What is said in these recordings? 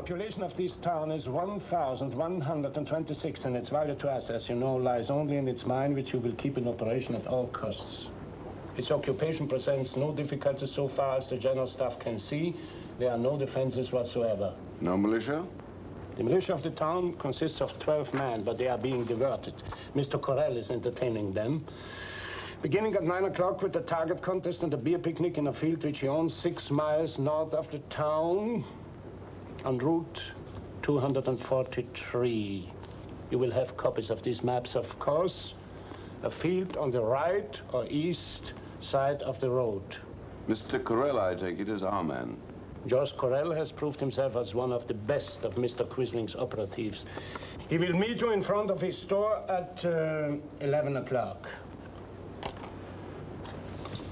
population of this town is 1,126, and its value to us, as you know, lies only in its mine, which you will keep in operation at all costs. Its occupation presents no difficulties so far as the general staff can see. There are no defenses whatsoever. No militia? The militia of the town consists of 12 men, but they are being diverted. Mr. Corell is entertaining them. Beginning at 9 o'clock with the target contest and a beer picnic in a field which he owns 6 miles north of the town on Route 243. You will have copies of these maps, of course. A field on the right or east side of the road. Mr. Corell, I take it, is our man. George Corell has proved himself as one of the best of Mr. Quisling's operatives. He will meet you in front of his store at 11 o'clock.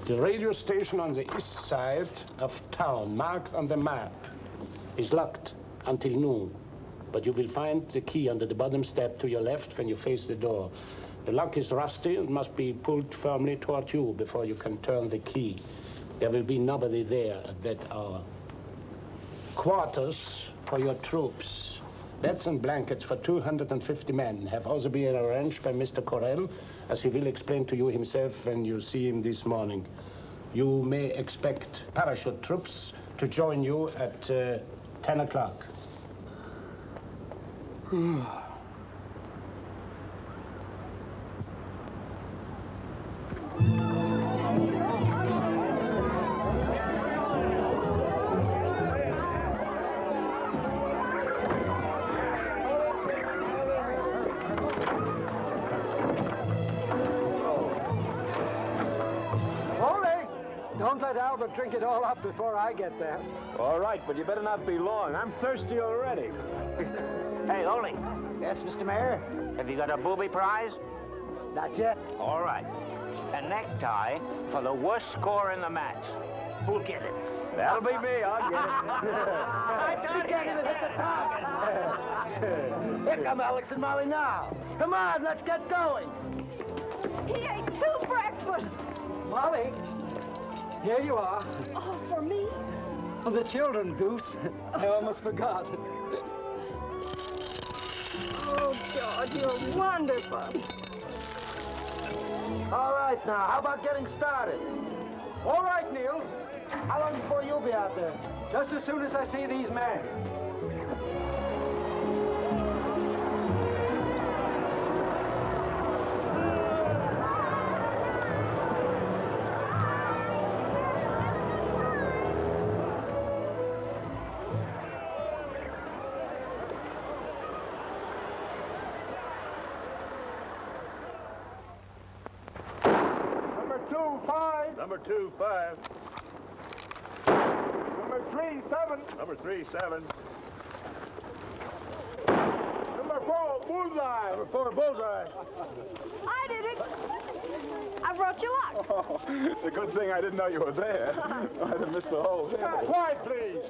The radio station on the east side of town, marked on the map, is locked until noon. But you will find the key under the bottom step to your left when you face the door. The lock is rusty and must be pulled firmly toward you before you can turn the key. There will be nobody there at that hour. Quarters for your troops. Beds and blankets for 250 men have also been arranged by Mr. Corell, as he will explain to you himself when you see him this morning. You may expect parachute troops to join you at 10 o'clock. Don't let Albert drink it all up before I get there. All right, but you better not be long. I'm thirsty already. Hey, Ole. Yes, Mr. Mayor? Have you got a booby prize? Not yet. All right. A necktie for the worst score in the match. Who'll get it? That'll be me. I'll get it. I thought he hit the target. Here come Alex and Molly now. Come on, let's get going. He ate 2 breakfasts. Molly, here you are. Oh, for me? Oh, the children, Goose. I almost forgot. Oh, George, you're wonderful. All right, now, how about getting started? All right, Niels. How long before you'll be out there? Just as soon as I see these men. Number 2-5. Number 3-7. Number 3-7. Number 4, Bullseye. Number 4, Bullseye. I did it. I brought you luck. Oh, it's a good thing I didn't know you were there. I'd have missed the whole thing. Quiet, please.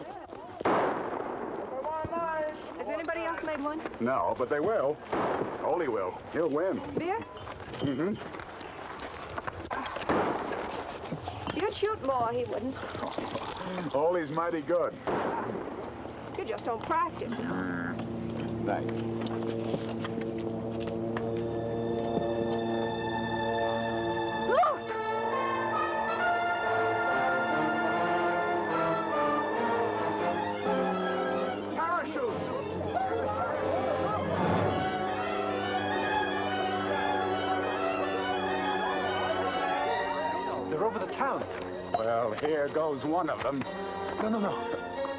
Number 1-9. Has anybody else made one? No, but they will. Ole will. He'll win. Beer? Mm-hmm. You'd shoot more, he wouldn't. Ole's mighty good. You just don't practice. Thanks. Look! Parachutes. They're over the town. Well, here goes one of them. No.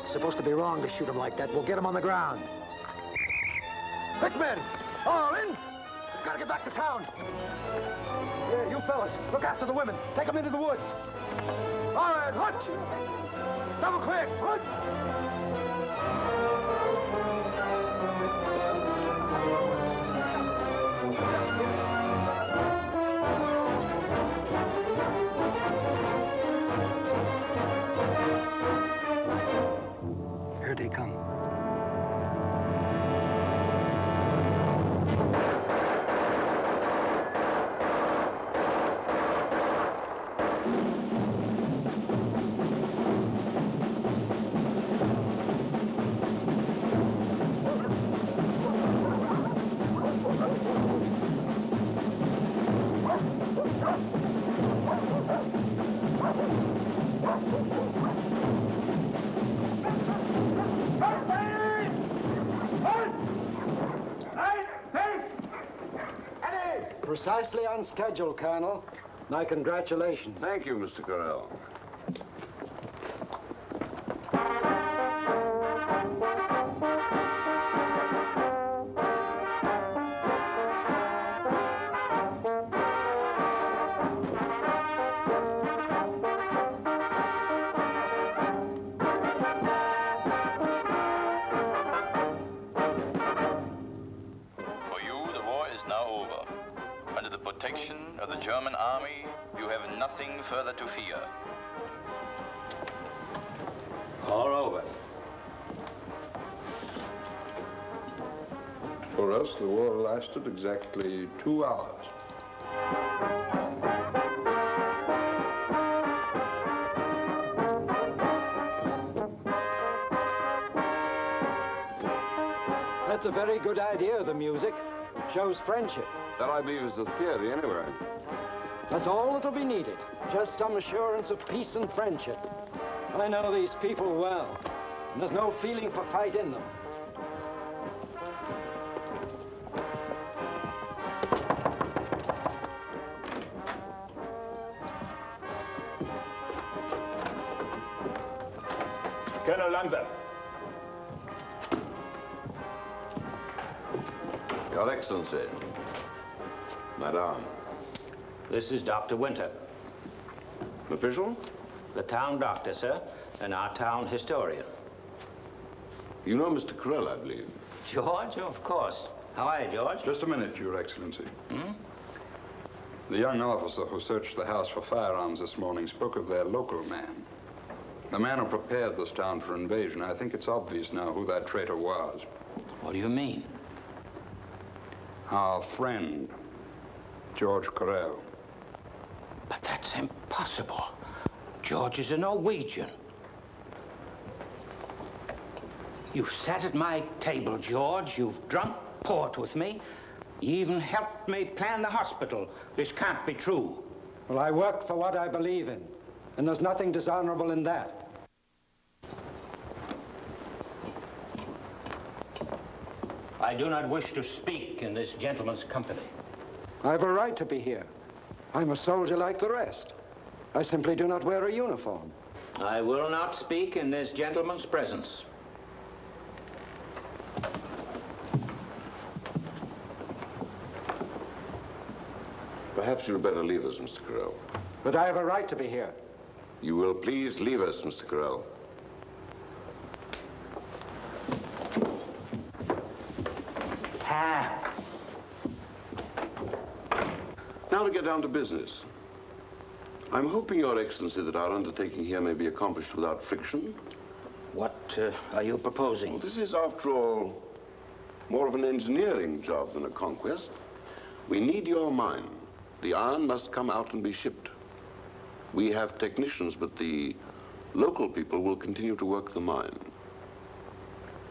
It's supposed to be wrong to shoot them like that. We'll get them on the ground. Quick, men! All in! Gotta get back to town. Here, you fellas, look after the women. Take them into the woods. All right, hut! Double quick, hut! Here they come. Precisely on schedule, Colonel. My congratulations. Thank you, Mr. Correll. For you, the war is now over. Under the protection of the German army, you have nothing further to fear. All over. For us, the war lasted exactly 2 hours. That's a very good idea, the music. Shows friendship. That, I believe, is the theory, anyway. That's all that'll be needed. Just some assurance of peace and friendship. I know these people well, and there's no feeling for fight in them. Colonel Lanza. Your Excellency. Madame. This is Dr. Winter, Official? the town doctor, sir, and our town historian. You know Mr. Correll, I believe. George, of course. How are you, George? Just a minute, Your Excellency. The young officer who searched the house for firearms this morning spoke of their local man. The man who prepared this town for invasion. I think it's obvious now who that traitor was. What do you mean? Our friend, George Correll. But that's impossible. George is a Norwegian. You've sat at my table, George. You've drunk port with me. You even helped me plan the hospital. This can't be true. Well, I work for what I believe in, and there's nothing dishonorable in that. I do not wish to speak in this gentleman's company. I have a right to be here. I'm a soldier like the rest. I simply do not wear a uniform. I will not speak in this gentleman's presence. Perhaps you'd better leave us, Mr. Correll. But I have a right to be here. You will please leave us, Mr. Correll. Now to get down to business. I'm hoping, Your Excellency, that our undertaking here may be accomplished without friction. What are you proposing? This is, after all, more of an engineering job than a conquest. We need your mine. The iron must come out and be shipped. We have technicians, but the local people will continue to work the mine.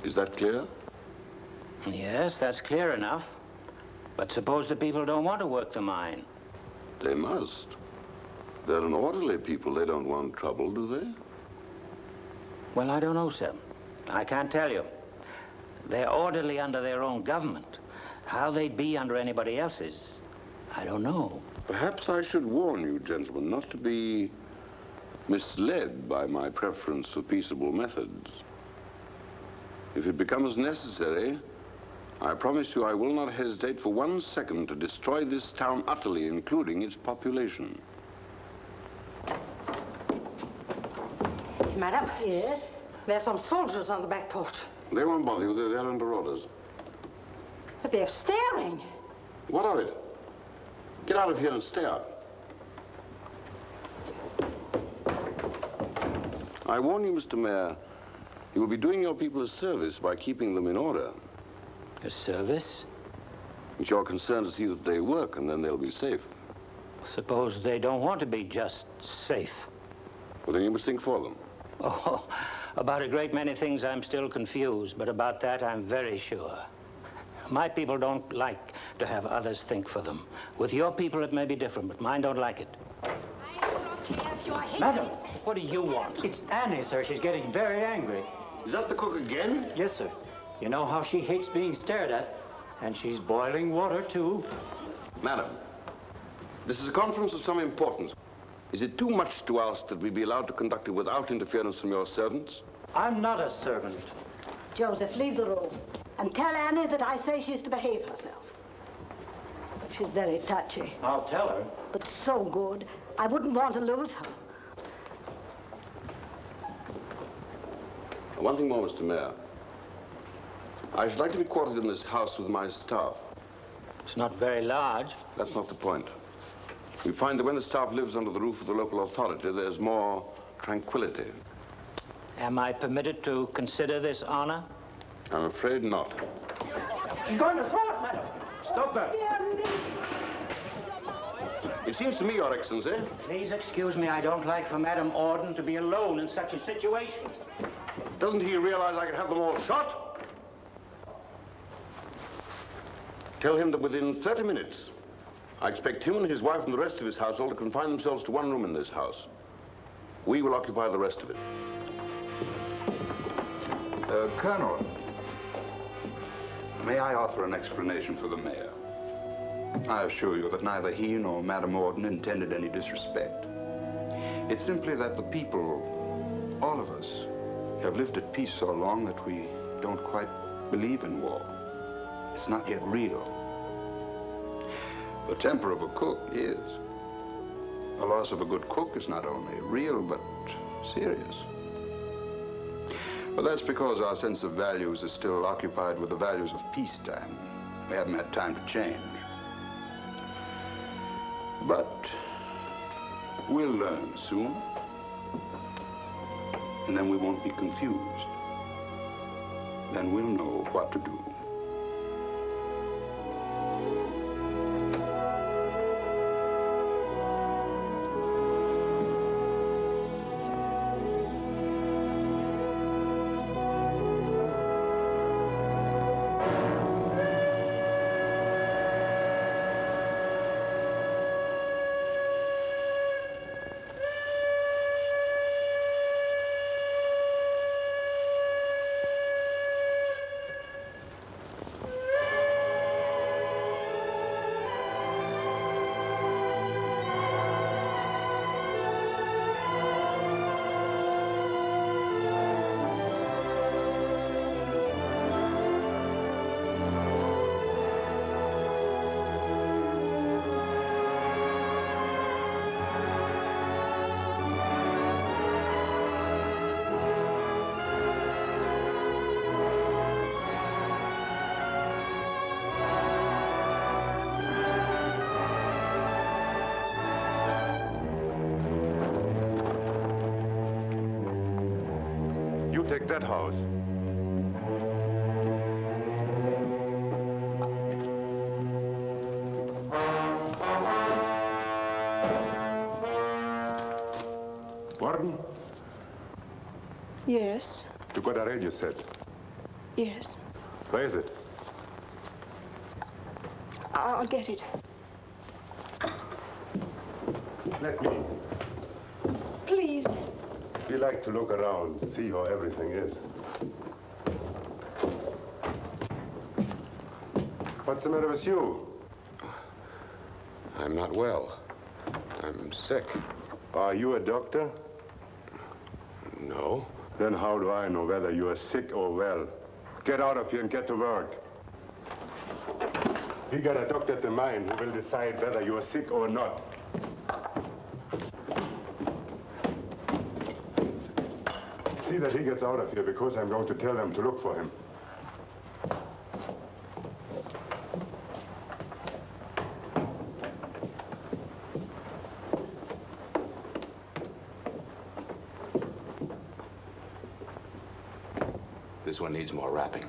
Is that clear? Yes, that's clear enough. But suppose the people don't want to work the mine? They must. They're an orderly people. They don't want trouble, do they? Well, I don't know, sir. I can't tell you. They're orderly under their own government. How they'd be under anybody else's, I don't know. Perhaps I should warn you, gentlemen, not to be misled by my preference for peaceable methods. If it becomes necessary, I promise you I will not hesitate for 1 second to destroy this town utterly, including its population. Madam? Yes? There's some soldiers on the back porch. They won't bother you. They're under orders. But they're staring. What of it? Get out of here and stay out. I warn you, Mr. Mayor, you will be doing your people a service by keeping them in order. A service? It's your concern to see that they work, and then they'll be safe. Suppose they don't want to be just safe. Well, then you must think for them. Oh, about a great many things I'm still confused, but about that I'm very sure. My people don't like to have others think for them. With your people it may be different, but mine don't like it. I don't care if you're Madam, What do you want? It's Annie, sir. She's getting very angry. Is that the cook again? Yes, sir. You know how she hates being stared at. And she's boiling water, too. Madam, this is a conference of some importance. Is it too much to ask that we be allowed to conduct it without interference from your servants? I'm not a servant. Joseph, leave the room. And tell Annie that I say she's to behave herself. She's very touchy, I'll tell her. but so good. I wouldn't want to lose her. One thing more, Mr. Mayor. I should like to be quartered in this house with my staff. It's not very large. That's not the point. We find that when the staff lives under the roof of the local authority, there's more tranquility. Am I permitted to consider this honor? I'm afraid not. She's going to throw it, madam. Stop that! It seems to me, Your Excellency. Please excuse me. I don't like for Madame Orden to be alone in such a situation. Doesn't he realize I could have them all shot? Tell him that within 30 minutes, I expect him and his wife and the rest of his household to confine themselves to one room in this house. We will occupy the rest of it. Colonel, may I offer an explanation for the mayor? I assure you that neither he nor Madame Orden intended any disrespect. It's simply that the people, all of us, have lived at peace so long that we don't quite believe in war. It's not yet real. The temper of a cook is. The loss of a good cook is not only real, but serious. But that's because our sense of values is still occupied with the values of peacetime. We haven't had time to change. But we'll learn soon. And then we won't be confused. Then we'll know what to do. Take that house. Warden? Yes, You got a radio set. yes. Where is it? I'll get it. Let me. Please. We like to look around, see how everything is. What's the matter with you? I'm not well. I'm sick. Are you a doctor? No. Then how do I know whether you are sick or well? Get out of here and get to work. We got a doctor at the mine who will decide whether you are sick or not. See that he gets out of here, because I'm going to tell them to look for him. This one needs more wrapping.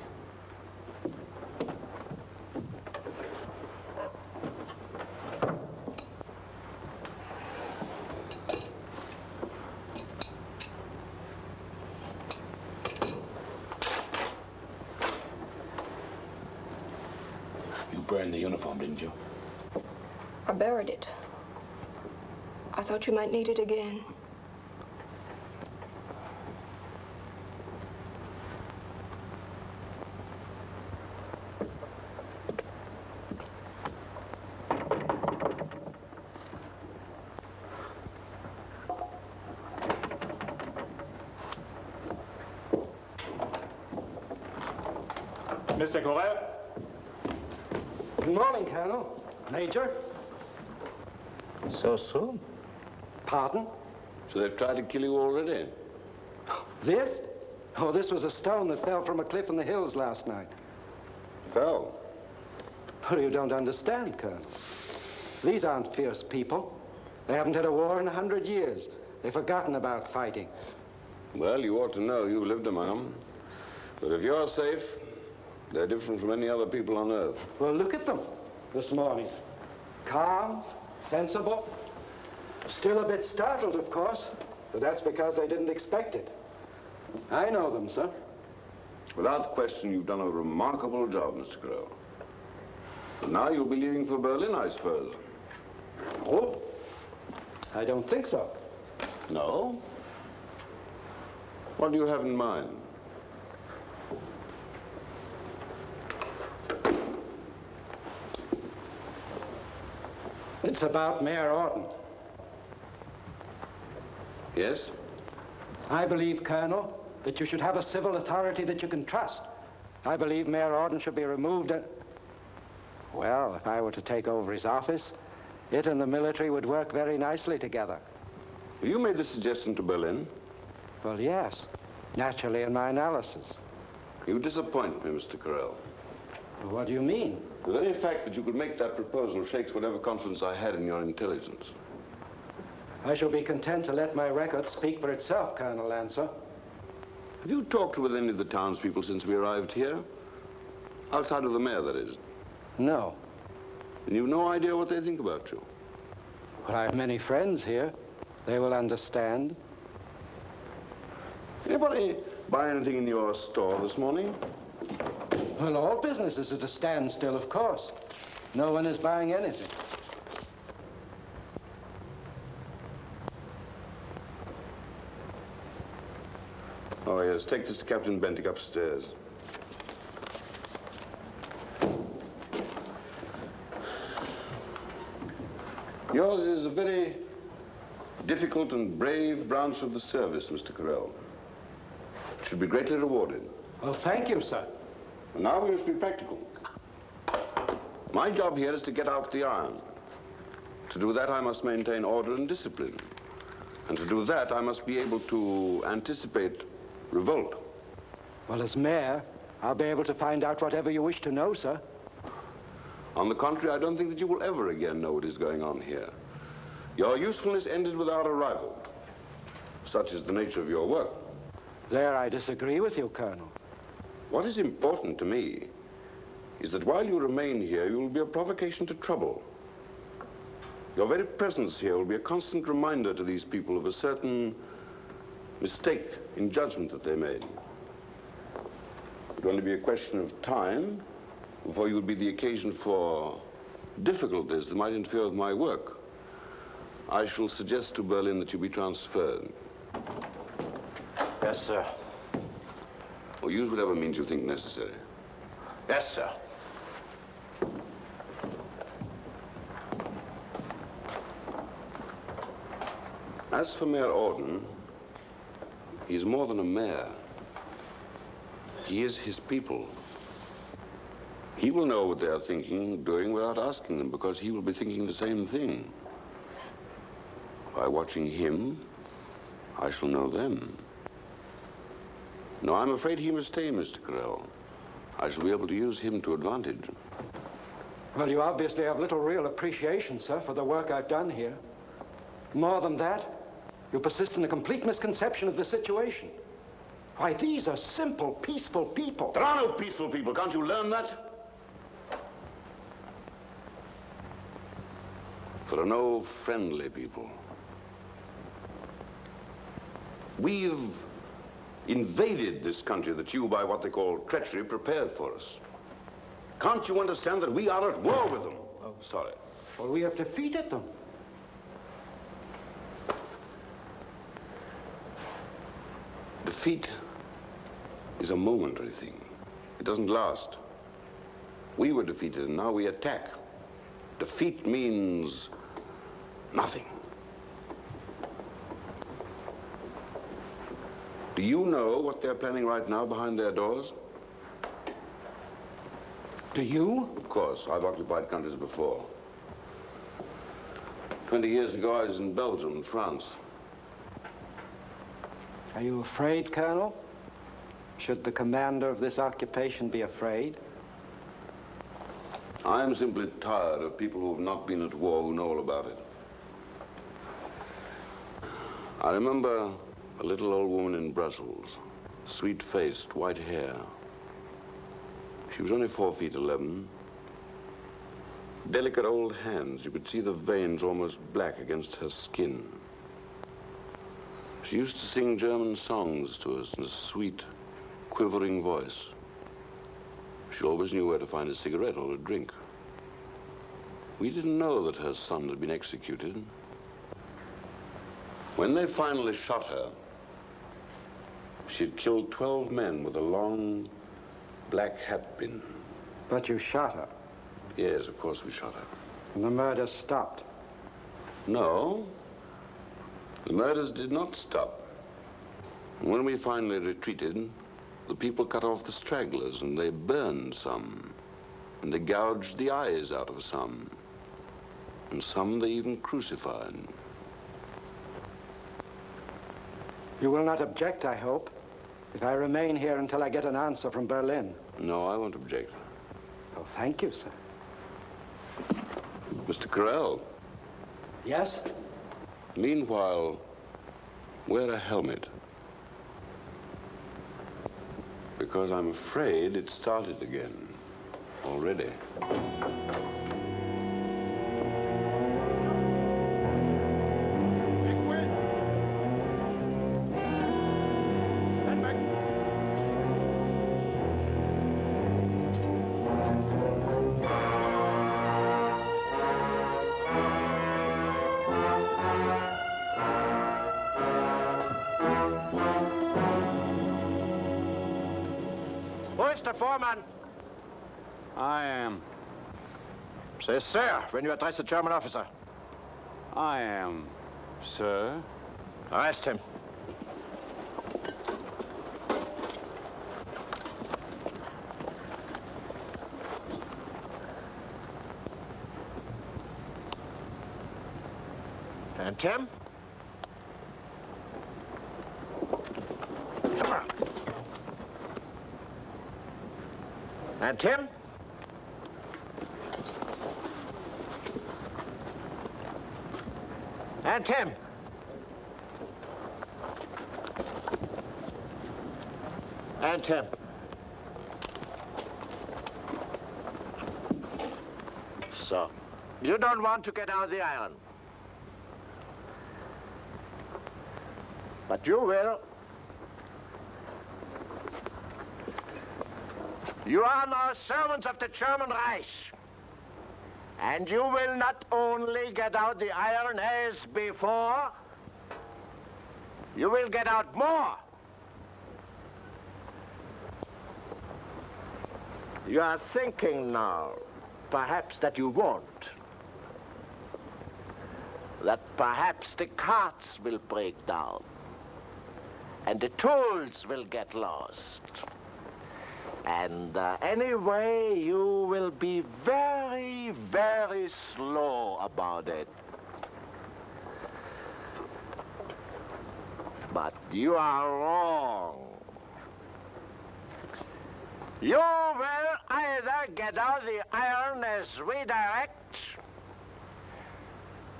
You burned the uniform, didn't you? I buried it. I thought you might need it again. Mr. Corral? Good morning, Colonel. Major. So soon? Pardon? So they've tried to kill you already? This? Oh, this was a stone that fell from a cliff in the hills last night. Fell? Oh, you don't understand, Colonel. These aren't fierce people. They haven't had a war in 100 years. They've forgotten about fighting. Well, you ought to know. You've lived among them. But if you're safe, they're different from any other people on Earth. Well, look at them this morning. Calm, sensible. Still a bit startled, of course, but that's because they didn't expect it. I know them, sir. Without question, you've done a remarkable job, Mr. Crow. But now you'll be leaving for Berlin, I suppose. Oh, I don't think so. No? What do you have in mind? It's about Mayor Orton. Yes? I believe, Colonel, that you should have a civil authority that you can trust. I believe Mayor Orton should be removed and... Well, if I were to take over his office, it and the military would work very nicely together. Have you made this suggestion to Berlin? Well, yes. Naturally, in my analysis. You disappoint me, Mr. Corral. What do you mean? The very fact that you could make that proposal shakes whatever confidence I had in your intelligence. I shall be content to let my record speak for itself, Colonel Lancer. Have you talked with any of the townspeople since we arrived here? Outside of the mayor, that is. No. And you've no idea what they think about you? Well, I have many friends here. They will understand. Anybody buy anything in your store this morning? Well, all business is at a standstill, of course. No one is buying anything. Oh, yes. Take this to Captain Bentic upstairs. Yours is a very difficult and brave branch of the service, Mr. Corral. It should be greatly rewarded. Well, thank you, sir. And now we must be practical. My job here is to get out the iron. To do that, I must maintain order and discipline. And to do that, I must be able to anticipate revolt. Well, as mayor, I'll be able to find out whatever you wish to know, sir. On the contrary, I don't think that you will ever again know what is going on here. Your usefulness ended with our arrival. Such is the nature of your work. There I disagree with you, Colonel. What is important to me is that while you remain here, you will be a provocation to trouble. Your very presence here will be a constant reminder to these people of a certain mistake in judgment that they made. It will only be a question of time before you would be the occasion for difficulties that might interfere with my work. I shall suggest to Berlin that you be transferred. Yes, sir. Or use whatever means you think necessary. Yes, sir. As for Mayor Orton, he's more than a mayor. He is his people. He will know what they are thinking, doing without asking them, because he will be thinking the same thing. By watching him, I shall know them. No, I'm afraid he must stay, Mr. Corral. I shall be able to use him to advantage. Well, you obviously have little real appreciation, sir, for the work I've done here. More than that, you persist in a complete misconception of the situation. Why, these are simple, peaceful people. There are no peaceful people. Can't you learn that? There are no friendly people. We've invaded this country that you, by what they call treachery, prepared for us. Can't you understand that we are at war with them? Oh, sorry. Well, we have defeated them. Defeat is a momentary thing. It doesn't last. We were defeated, and now we attack. Defeat means nothing. Do you know what they're planning right now behind their doors? Do you? Of course. I've occupied countries before. 20 years ago, I was in Belgium and France. Are you afraid, Colonel? Should the commander of this occupation be afraid? I'm simply tired of people who have not been at war who know all about it. I remember a little old woman in Brussels, sweet-faced, white hair. She was only 4'11". Delicate old hands. You could see the veins almost black against her skin. She used to sing German songs to us in a sweet, quivering voice. She always knew where to find a cigarette or a drink. We didn't know that her son had been executed. When they finally shot her, she had killed 12 men with a long, black hat pin. But you shot her. Yes, of course we shot her. And the murder stopped. No. The murders did not stop. And when we finally retreated, the people cut off the stragglers, and they burned some. And they gouged the eyes out of some. And some they even crucified. You will not object, I hope, if I remain here until I get an answer from Berlin. No, I won't object. Oh, thank you, sir. Mr. Carell. Yes? Meanwhile, wear a helmet. Because I'm afraid it started again already. Mr. Foreman. I am. Say, sir, when you address a German officer. I am, sir. Arrest him. And Tim? Come on. And Tim? And Tim? And Tim? So, you don't want to get out of the island. But you will. You are now servants of the German Reich. And you will not only get out the iron as before, you will get out more. You are thinking now, perhaps, that you won't. That perhaps the carts will break down. And the tools will get lost. And anyway, you will be very, very slow about it. But you are wrong. You will either get out the iron as we direct,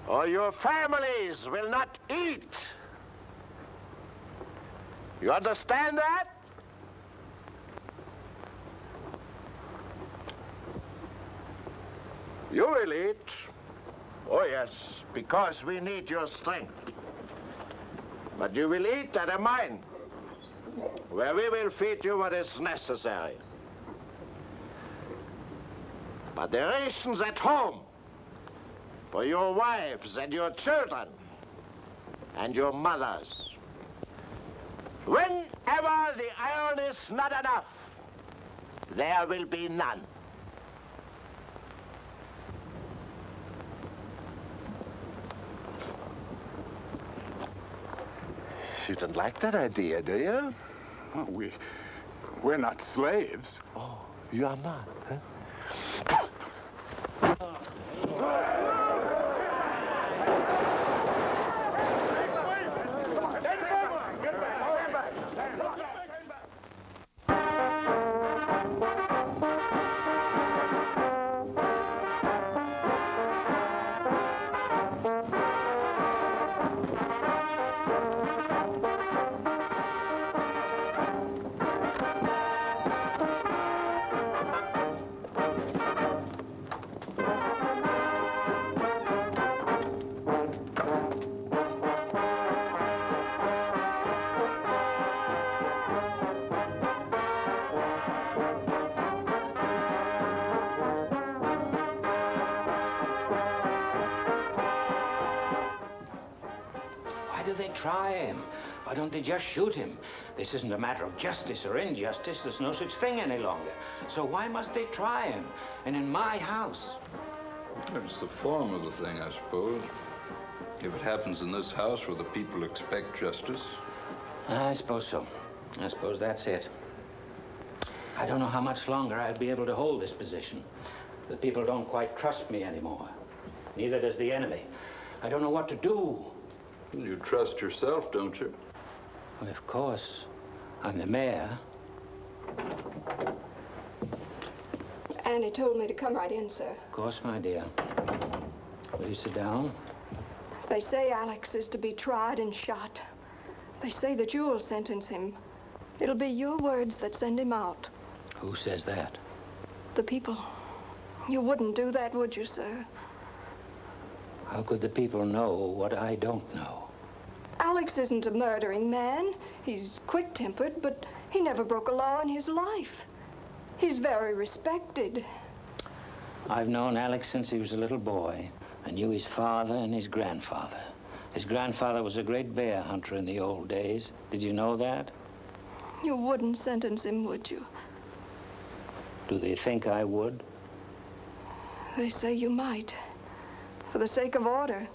or your families will not eat. You understand that? You will eat. Oh, yes, because we need your strength. But you will eat at a mine, where we will feed you what is necessary. But the rations at home, for your wives and your children, and your mothers. Whenever the iron is not enough, there will be none. You don't like that idea, do you? Oh, we're not slaves. Oh, you are not, huh? try him? Why don't they just shoot him? This isn't a matter of justice or injustice. There's no such thing any longer. So why must they try him? And in my house? It's the form of the thing, I suppose. If it happens in this house where the people expect justice. I suppose so. I suppose that's it. I don't know how much longer I'll be able to hold this position. The people don't quite trust me anymore. Neither does the enemy. I don't know what to do. You trust yourself, don't you? Well, of course. I'm the mayor. Annie told me to come right in, sir. Of course, my dear. Will you sit down? They say Alex is to be tried and shot. They say that you'll sentence him. It'll be your words that send him out. Who says that? The people. You wouldn't do that, would you, sir? How could the people know what I don't know? Alex isn't a murdering man. He's quick-tempered, but he never broke a law in his life. He's very respected. I've known Alex since he was a little boy. I knew his father and his grandfather. His grandfather was a great bear hunter in the old days. Did you know that? You wouldn't sentence him, would you? Do they think I would? They say you might. For the sake of order.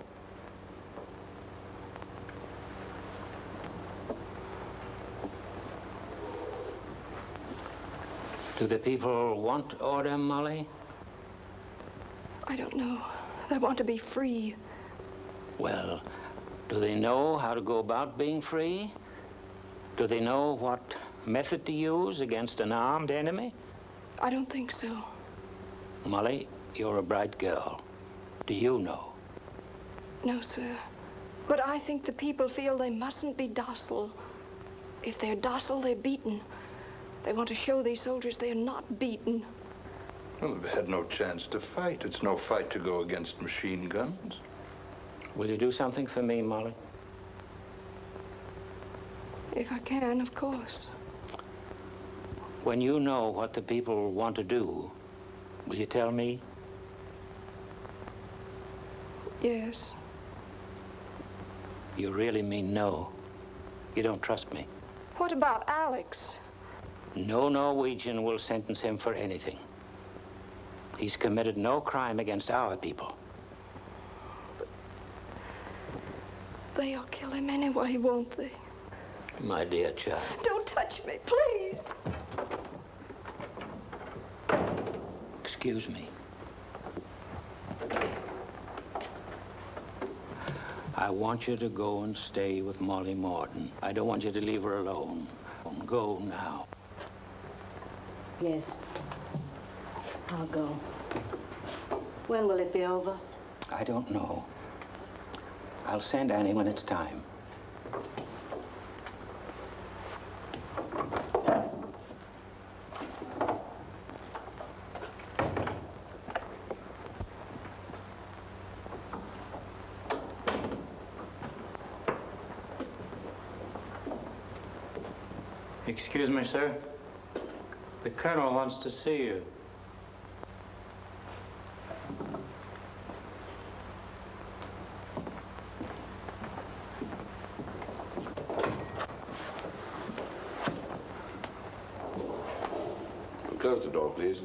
Do the people want order, Molly? I don't know. They want to be free. Well, do they know how to go about being free? Do they know what method to use against an armed enemy? I don't think so. Molly, you're a bright girl. Do you know? No, sir. But I think the people feel they mustn't be docile. If they're docile, they're beaten. They want to show these soldiers they're not beaten. Well, they've had no chance to fight. It's no fight to go against machine guns. Will you do something for me, Molly? If I can, of course. When you know what the people want to do, will you tell me? Yes. You really mean no? You don't trust me? What about Alex? No Norwegian will sentence him for anything. He's committed no crime against our people. They'll kill him anyway, won't they? My dear child. Don't touch me, please. Excuse me. I want you to go and stay with Molly Morden. I don't want you to leave her alone. Go now. Yes. I'll go. When will it be over? I don't know. I'll send Annie when it's time. Excuse me, sir. The colonel wants to see you. Close the door, please.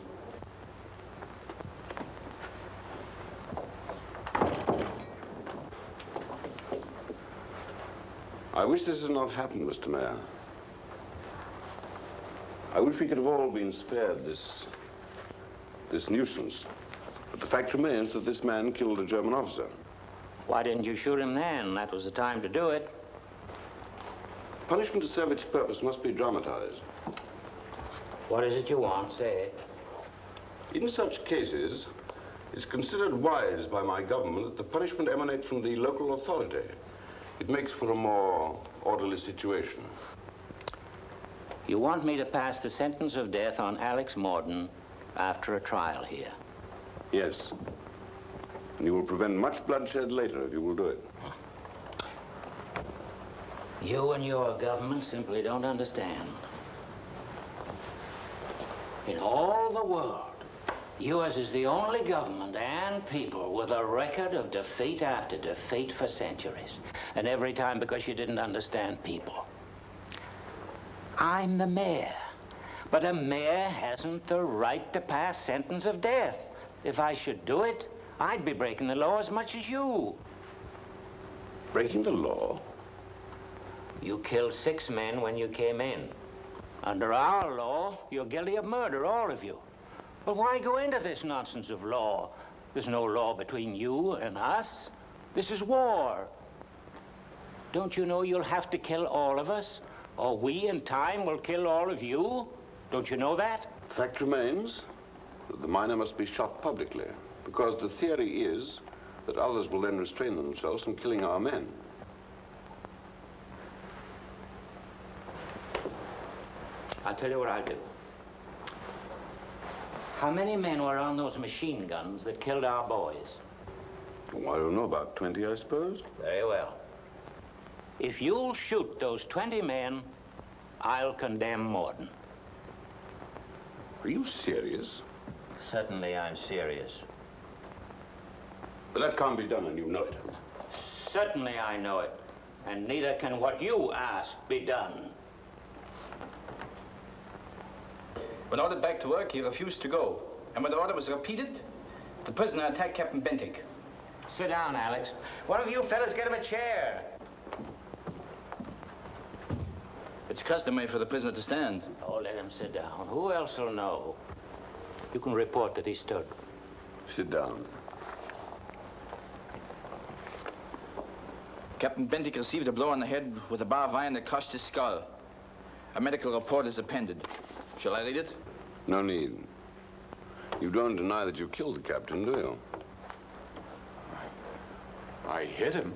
I wish this had not happened, Mr. Mayor. I wish we could have all been spared this nuisance. But the fact remains that this man killed a German officer. Why didn't you shoot him then? That was the time to do it. Punishment to serve its purpose must be dramatized. What is it you want? Say it. In such cases, it's considered wise by my government that the punishment emanate from the local authority. It makes for a more orderly situation. You want me to pass the sentence of death on Alex Morden after a trial here? Yes. And you will prevent much bloodshed later if you will do it. You and your government simply don't understand. In all the world, Yours is the only government and people with a record of defeat after defeat for centuries. And every time because you didn't understand people. I'm the mayor. But a mayor hasn't the right to pass sentence of death. If I should do it, I'd be breaking the law as much as you. Breaking the law? You killed 6 men when you came in. Under our law, you're guilty of murder, all of you. But why go into this nonsense of law? There's no law between you and us. This is war. Don't you know you'll have to kill all of us? Or we, in time, will kill all of you? Don't you know that? Fact remains that the miner must be shot publicly, because the theory is that others will then restrain themselves from killing our men. I'll tell you what I'll do. How many men were on those machine guns that killed our boys? Oh, I don't know, about 20, I suppose. Very well. If you'll shoot those 20 men, I'll condemn Morton. Are you serious? Certainly I'm serious. But that can't be done, and you know it. Certainly I know it. And neither can what you ask be done. When ordered back to work, he refused to go. And when the order was repeated, the prisoner attacked Captain Bentinck. Sit down, Alex. One of you fellas get him a chair. It's customary for the prisoner to stand. Oh, let him sit down. Who else will know? You can report that he stood. Sit down. Captain Bentinck received a blow on the head with a bar of iron that crushed his skull. A medical report is appended. Shall I read it? No need. You don't deny that you killed the captain, do you? I hit him.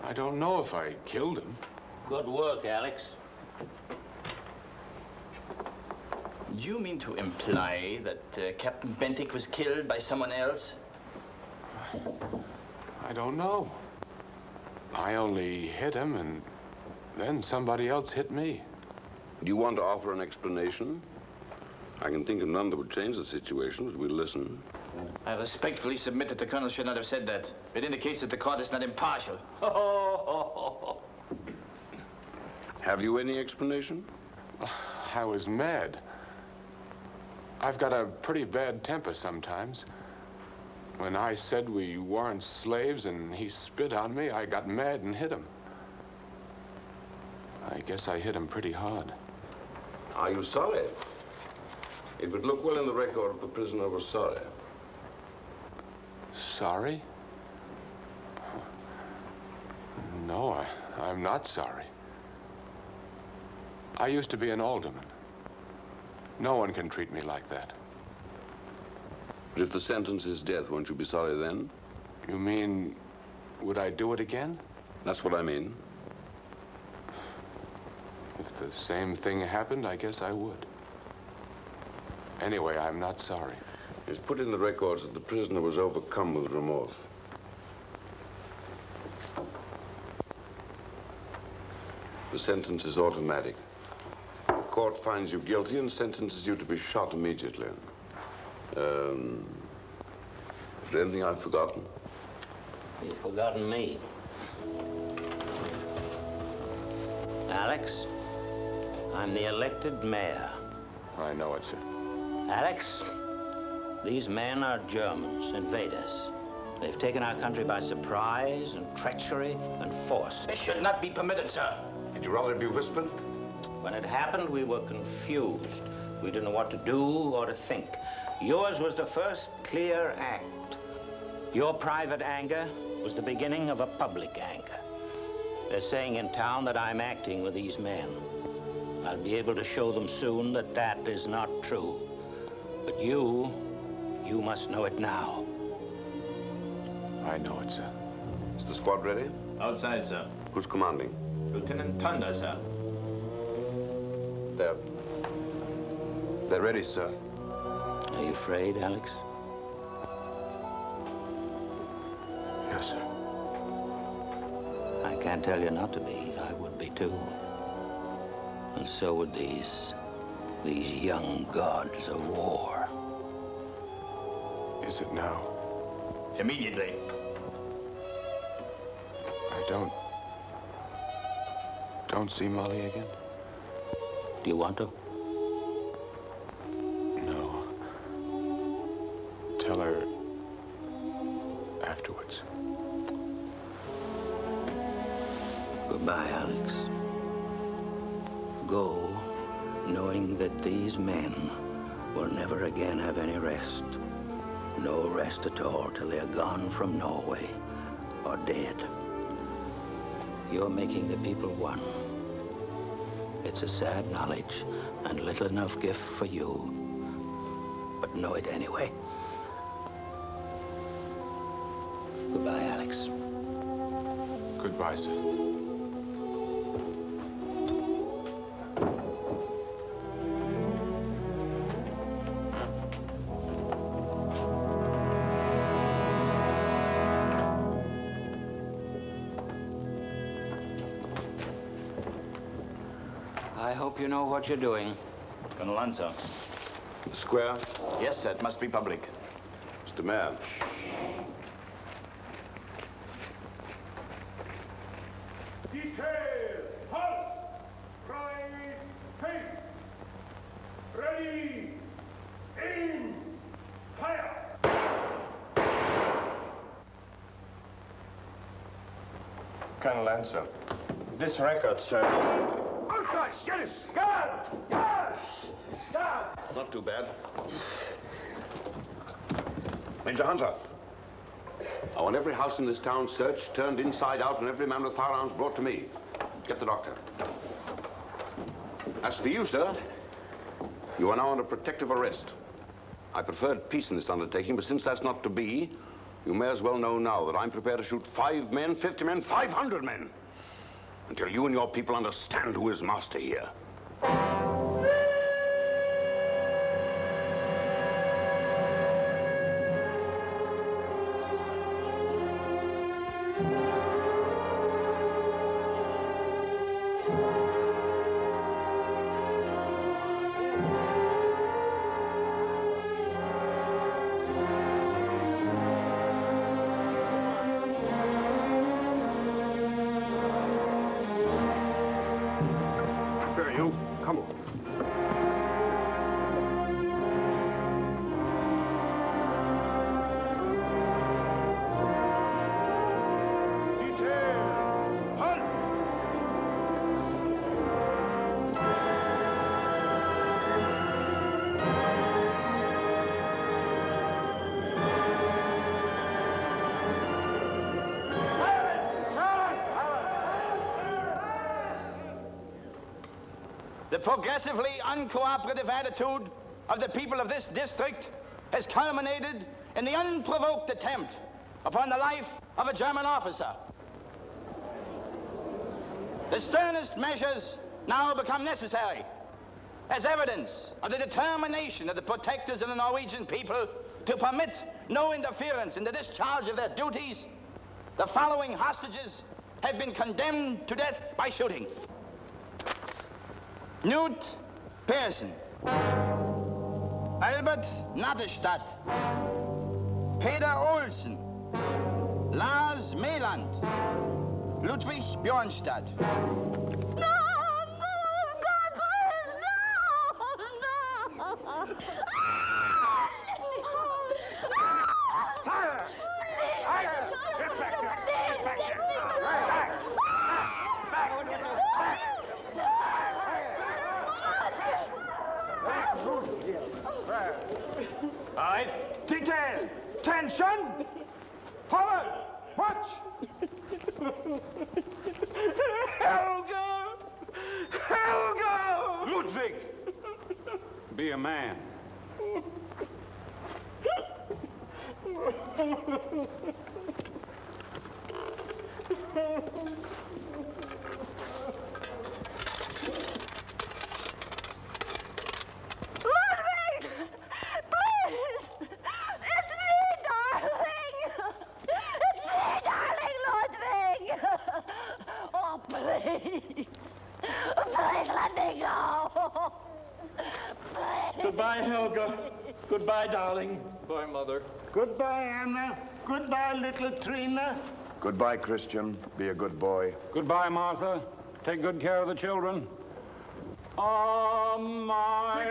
I don't know if I killed him. Good work, Alex. You mean to imply that Captain Bentinck was killed by someone else? I don't know. I only hit him, and then somebody else hit me. Do you want to offer an explanation? I can think of none that would change the situation, but we'll listen. I respectfully submit that the colonel should not have said that. It indicates that the court is not impartial. Have you any explanation? I was mad. I've got a pretty bad temper sometimes. When I said we weren't slaves and he spit on me, I got mad and hit him. I guess I hit him pretty hard. Are you sorry? It would look well in the record if the prisoner was sorry. Sorry? No, I'm not sorry. I used to be an alderman. No one can treat me like that. But if the sentence is death, won't you be sorry then? You mean, would I do it again? That's what I mean. If the same thing happened, I guess I would. Anyway, I'm not sorry. It's put in the records that the prisoner was overcome with remorse. The sentence is automatic. The court finds you guilty and sentences you to be shot immediately. Is there anything I've forgotten? You've forgotten me. Alex, I'm the elected mayor. I know it, sir. Alex, these men are Germans, invaders. They've taken our country by surprise and treachery and force. This should not be permitted, sir. Would you rather it be whispered? When it happened, we were confused. We didn't know what to do or to think. Yours was the first clear act. Your private anger was the beginning of a public anger. They're saying in town that I'm acting with these men. I'll be able to show them soon that that is not true. But you must know it now. I know it, sir. Is the squad ready? Outside, sir. Who's commanding? Lieutenant Thunder, sir. They're ready, sir. Are you afraid, Alex? Yes, sir. I can't tell you not to be. I would be too. And so would these These young gods of war. Is it now? Immediately. I don't see Molly again? Do you want to? No. Tell her afterwards. Goodbye, Alex. Go, knowing that these men will never again have any rest. No rest at all till they're gone from Norway or dead. You're making the people one. It's a sad knowledge and little enough gift for you. But know it anyway. Goodbye, Alex. Goodbye, sir. I hope you know what you're doing. Colonel Answer. The square? Yes, sir. It must be public. Mr. Mayor. Detail! Halt! Cry! Face! Ready! Aim! Fire! Colonel Answer. This record, sir. Ultra! Sheriff! Guard! Guard! Stop! Not too bad. Major Hunter. I want every house in this town searched, turned inside out, and every man with firearms brought to me. Get the doctor. As for you, sir, you are now under protective arrest. I preferred peace in this undertaking, but since that's not to be, you may as well know now that I'm prepared to shoot 5 men, 50 men, 500 men, until you and your people understand who is master here. Come on. The progressively uncooperative attitude of the people of this district has culminated in the unprovoked attempt upon the life of a German officer. The sternest measures now become necessary as evidence of the determination of the protectors of the Norwegian people to permit no interference in the discharge of their duties. The following hostages have been condemned to death by shooting. Knut Persson, Albert Nattestadt, Peter Olsen, Lars Meland, Ludwig Bjornstad. No! God, please, no! Fire! Fire! Get back there! Get back there! Back! All right, detail, tension, forward, watch. Helga! Helga! Ludwig! Be a man. Please! Please let me go! Goodbye, Helga. Goodbye, darling. Bye, Mother. Goodbye, Anna. Goodbye, little Trina. Goodbye, Christian. Be a good boy. Goodbye, Martha. Take good care of the children. Almighty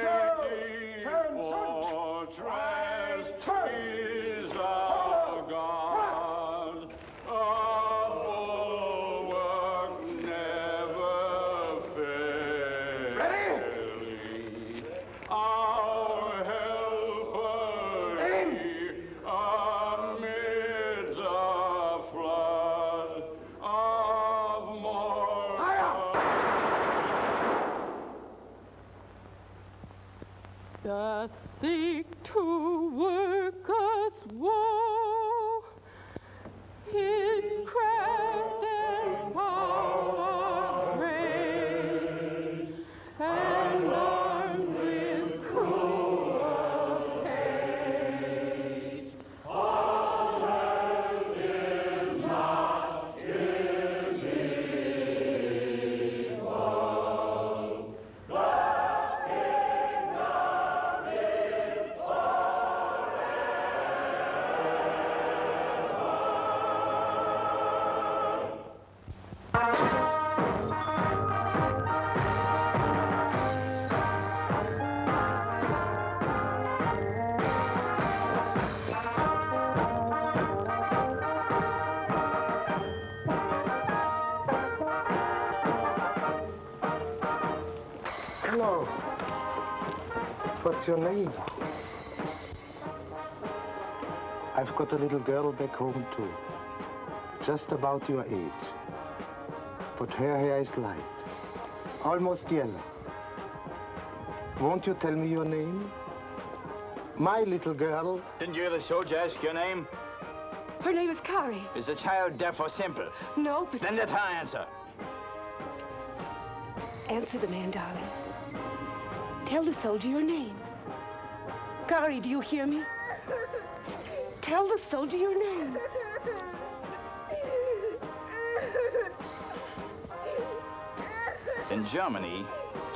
fortress is our God. A bulwark never failing. Our helper amidst a flood of mortal. Doth seek to work us woe, his craft and power great, and armed with cruel hate. All earth is not his equal. Hello. What's your name? I've got a little girl back home, too. Just about your age. But her hair is light. Almost yellow. Won't you tell me your name? My little girl. Didn't you hear the soldier ask your name? Her name is Kari. Is the child deaf or simple? No, but... Then let her answer. Answer the man, darling. Tell the soldier your name. Kari, do you hear me? Tell the soldier your name. In Germany,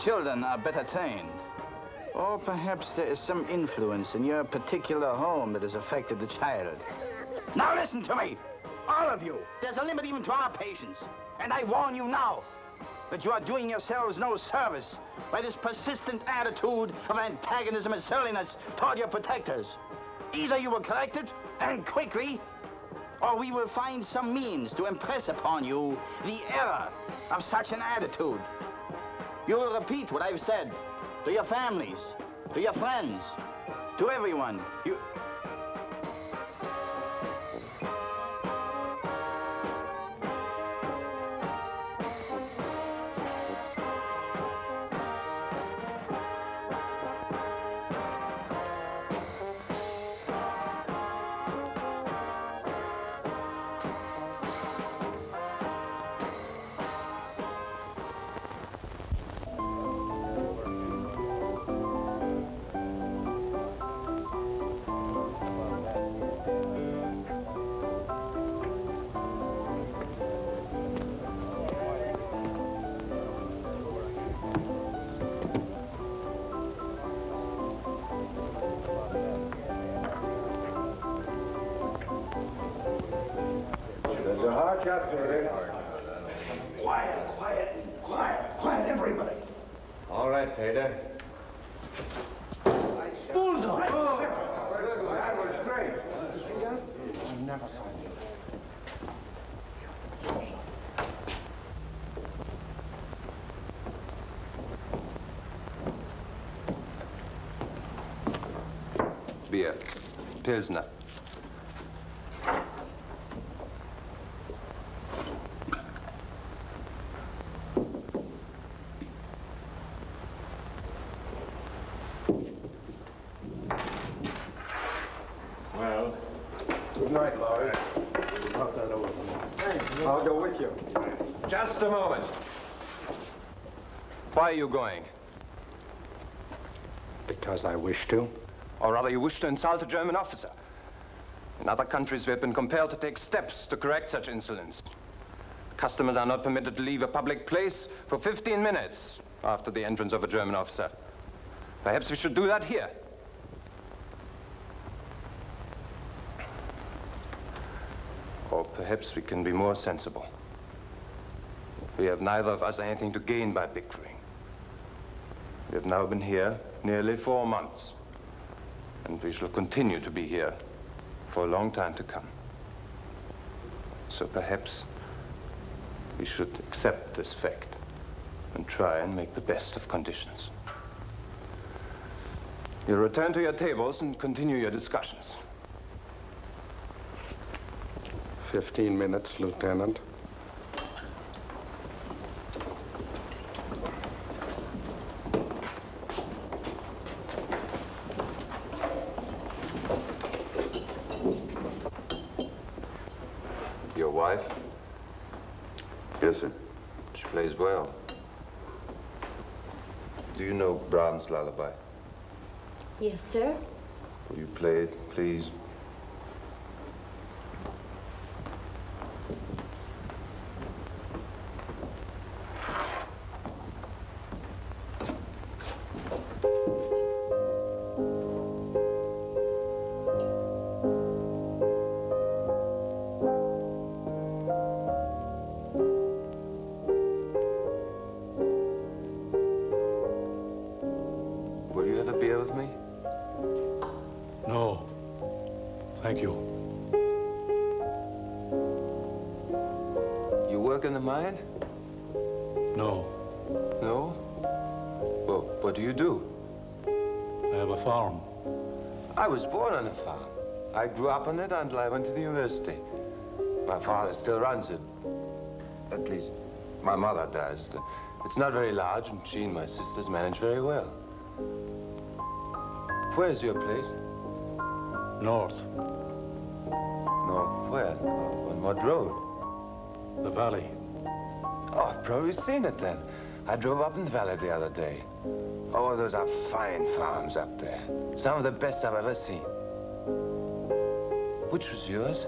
children are better trained. Or perhaps there is some influence in your particular home that has affected the child. Now listen to me, all of you. There's a limit even to our patience. And I warn you now that you are doing yourselves no service by this persistent attitude of antagonism and surliness toward your protectors. Either you will correct it, and quickly, or we will find some means to impress upon you the error of such an attitude. You will repeat what I've said to your families, to your friends, to everyone. It's a hard shot, Cedric. Quiet, everybody. All right, Peter. Bullseye. That was great. I never saw you. Beer. Pilsner. Well, Good night, Laurie. we'll talk that over tomorrow. I'll go with you. Just a moment. Why are you going? Because I wish to. Or rather, you wish to insult a German officer. In other countries, we have been compelled to take steps to correct such insolence. Customers are not permitted to leave a public place for 15 minutes after the entrance of a German officer. Perhaps we should do that here. Or perhaps we can be more sensible. We have neither of us anything to gain by bickering. We have now been here nearly 4 months, and we shall continue to be here for a long time to come. So perhaps we should accept this fact and try and make the best of conditions. You'll return to your tables and continue your discussions. 15 minutes, Lieutenant. Your wife? Yes, sir. She plays well. Do you know Brahms' lullaby? Yes, sir. Will you play it, please? Will you have a beer with me? No. Thank you. You work in the mine? No. No? Well, what do you do? I have a farm. I was born on a farm. I grew up on it until I went to the university. My father still runs it. At least, my mother does. It's not very large, and she and my sisters manage very well. Where's your place? North. North where? On what road? The valley. Oh, I've probably seen it then. I drove up in the valley the other day. Oh, those are fine farms up there. Some of the best I've ever seen. Which was yours?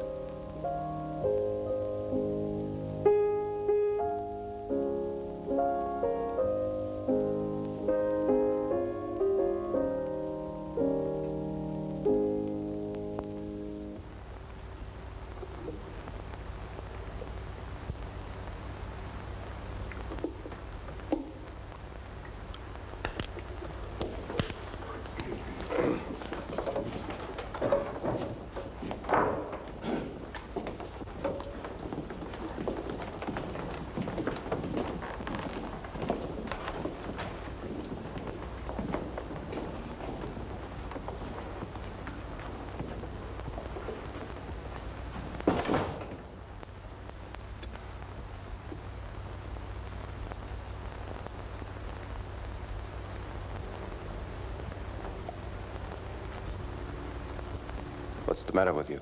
What's the matter with you?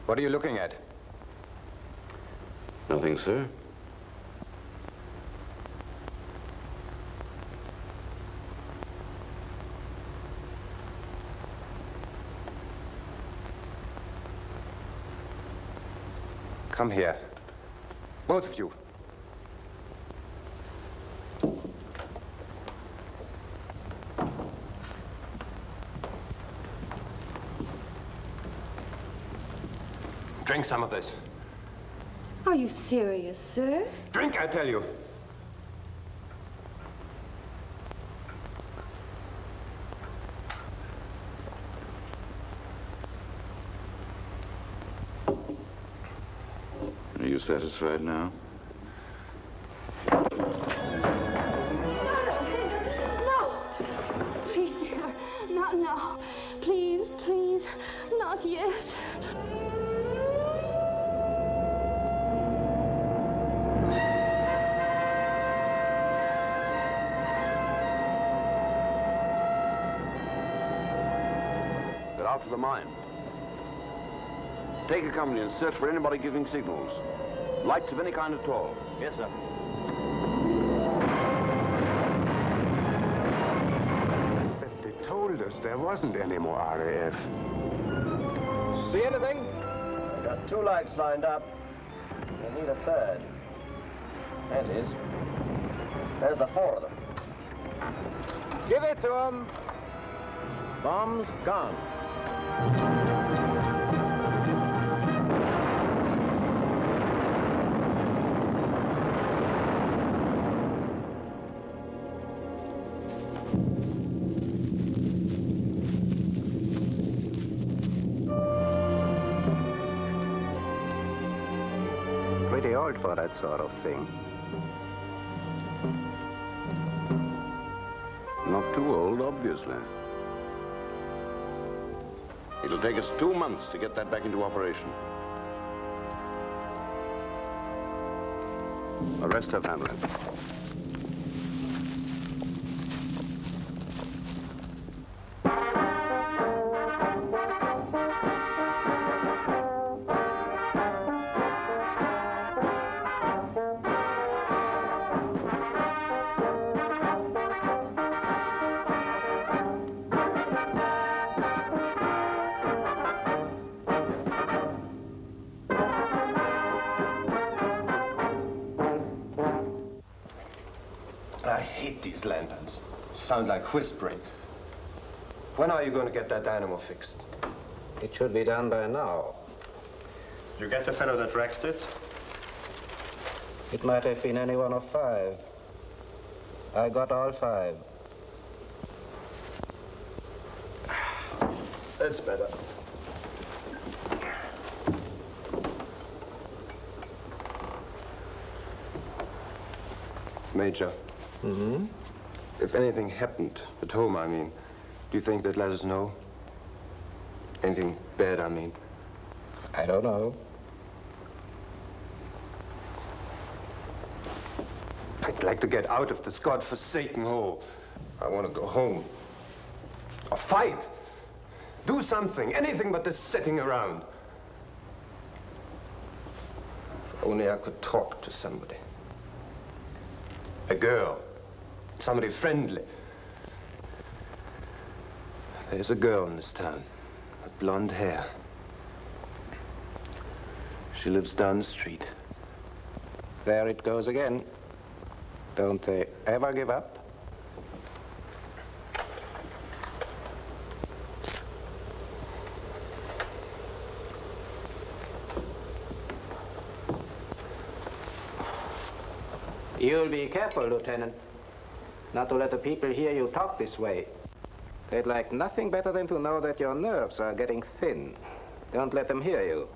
What are you looking at? Nothing, sir. Come here. Both of you. Drink some of this. Are you serious, sir? Drink, I tell you. Are you satisfied now? No! Please, dear, not now. Please, please, not yet. They're out for the mine. Take a company and search for anybody giving signals. Lights of any kind at all. Yes, sir. But they told us there wasn't any more RAF. See anything? I got 2 lights lined up. They need a third. That is, there's the 4 of them. Give it to him. Bombs gone. Pretty old for that sort of thing. Not too old, obviously. It'll take us 2 months to get that back into operation. Arrest her family. I hate these lanterns. Sound like whispering. When are you going to get that dynamo fixed? It should be done by now. You get the fellow that wrecked it? It might have been any one of 5. I got all 5. That's better. Major. Mm-hmm. If anything happened at home, I mean, do you think they'd let us know? Anything bad, I mean? I don't know. I'd like to get out of this godforsaken hole. I want to go home. Or fight. Do something. Anything but this sitting around. If only I could talk to somebody. A girl. Somebody friendly. There's a girl in this town with blonde hair. She lives down the street. There it goes again. Don't they ever give up? You'll be careful, Lieutenant, not to let the people hear you talk this way. They'd like nothing better than to know that your nerves are getting thin. Don't let them hear you.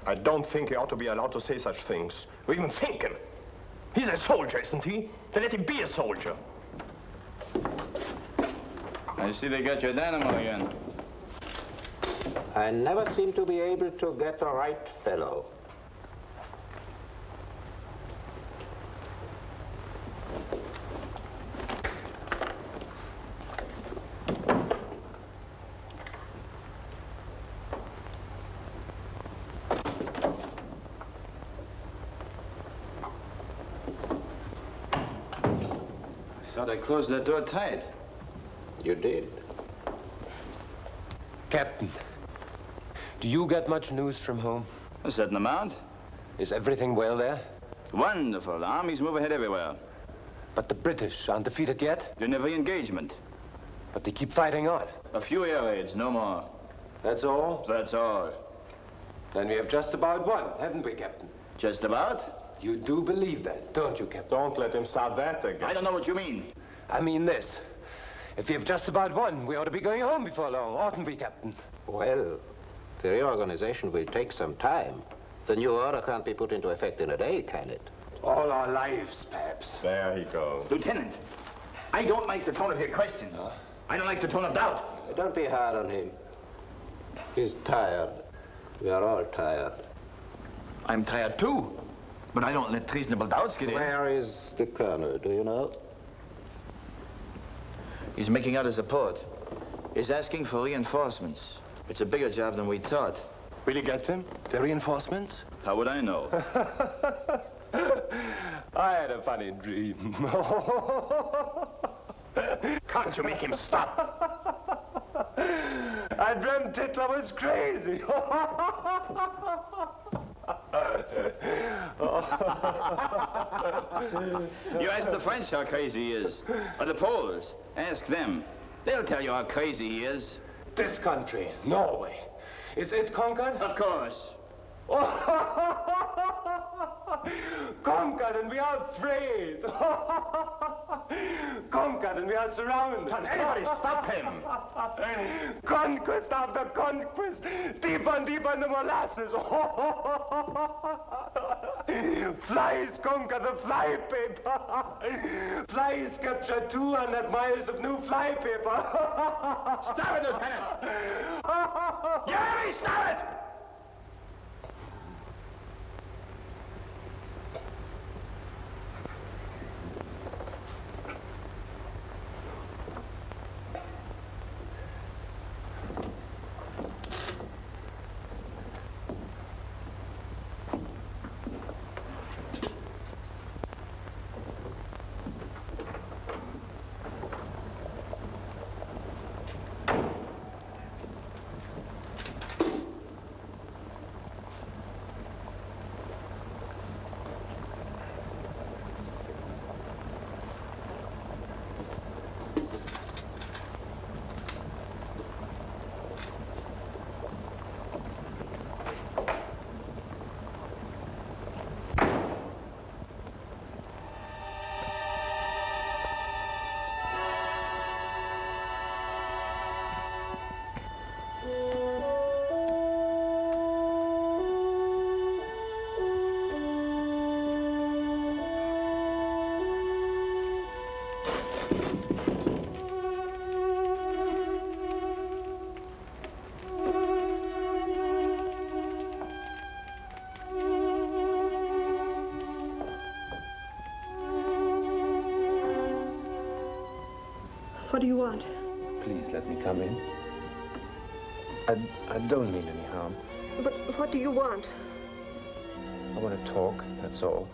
I don't think he ought to be allowed to say such things, or even think him. He's a soldier, isn't he? Then let him be a soldier. I see they got your dynamo again. I never seem to be able to get the right fellow. I closed that door tight. You did. Captain, do you get much news from home? A certain amount. Is everything well there? Wonderful. The armies move ahead everywhere. But the British aren't defeated yet? They're in every engagement. But they keep fighting on. A few air raids, no more. That's all? That's all. Then we have just about won, haven't we, Captain? Just about? You do believe that, don't you, Captain? Don't let him start that again. I don't know what you mean. I mean this. If we have just about won, we ought to be going home before long, oughtn't we, Captain? Well, the reorganization will take some time. The new order can't be put into effect in a day, can it? All our lives, perhaps. There he goes. Lieutenant, I don't like the tone of your questions. I don't like the tone of doubt. Don't be hard on him. He's tired. We are all tired. I'm tired too. But I don't let reasonable doubts get in. Where is the colonel, do you know? He's making out his report. He's asking for reinforcements. It's a bigger job than we thought. Will you get them, the reinforcements? How would I know? I had a funny dream. Can't you make him stop? I dreamt Hitler was crazy. You ask the French how crazy he is, or the Poles. Ask them. They'll tell you how crazy he is. This country, Norway, is it conquered? Of course. Conquered and we are afraid. Conquered and we are surrounded. Everybody, stop him. Conquest after conquest, deeper and deeper in the molasses. Flies conquer the flypaper. Flies capture 200 miles of new flypaper. Stop it, Lieutenant. Jerry, stop it! What do you want? Please let me come in. I don't mean any harm. But what do you want? I want to talk, that's all.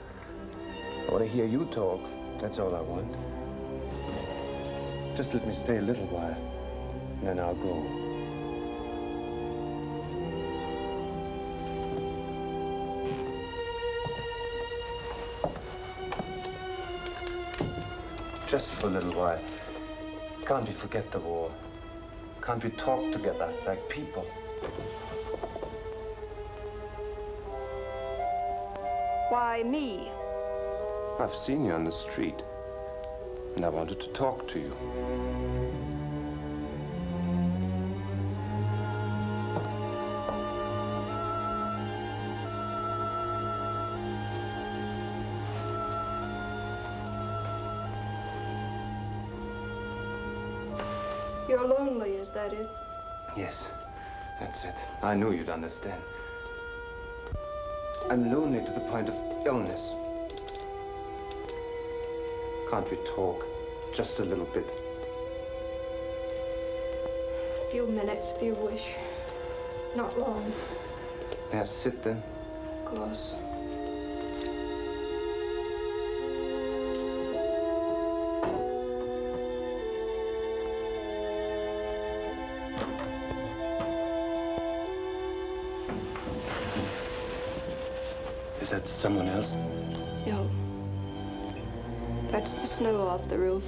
I want to hear you talk, that's all I want. Just let me stay a little while, and then I'll go. Just for a little while. Can't we forget the war? Can't we talk together like people? Why me? I've seen you on the street, and I wanted to talk to you. You're lonely, is that it? Yes, that's it. I knew you'd understand. I'm lonely to the point of illness. Can't we talk just a little bit? A few minutes, if you wish. Not long. May I sit then? Of course. Is that someone else? No. That's the snow off the roof.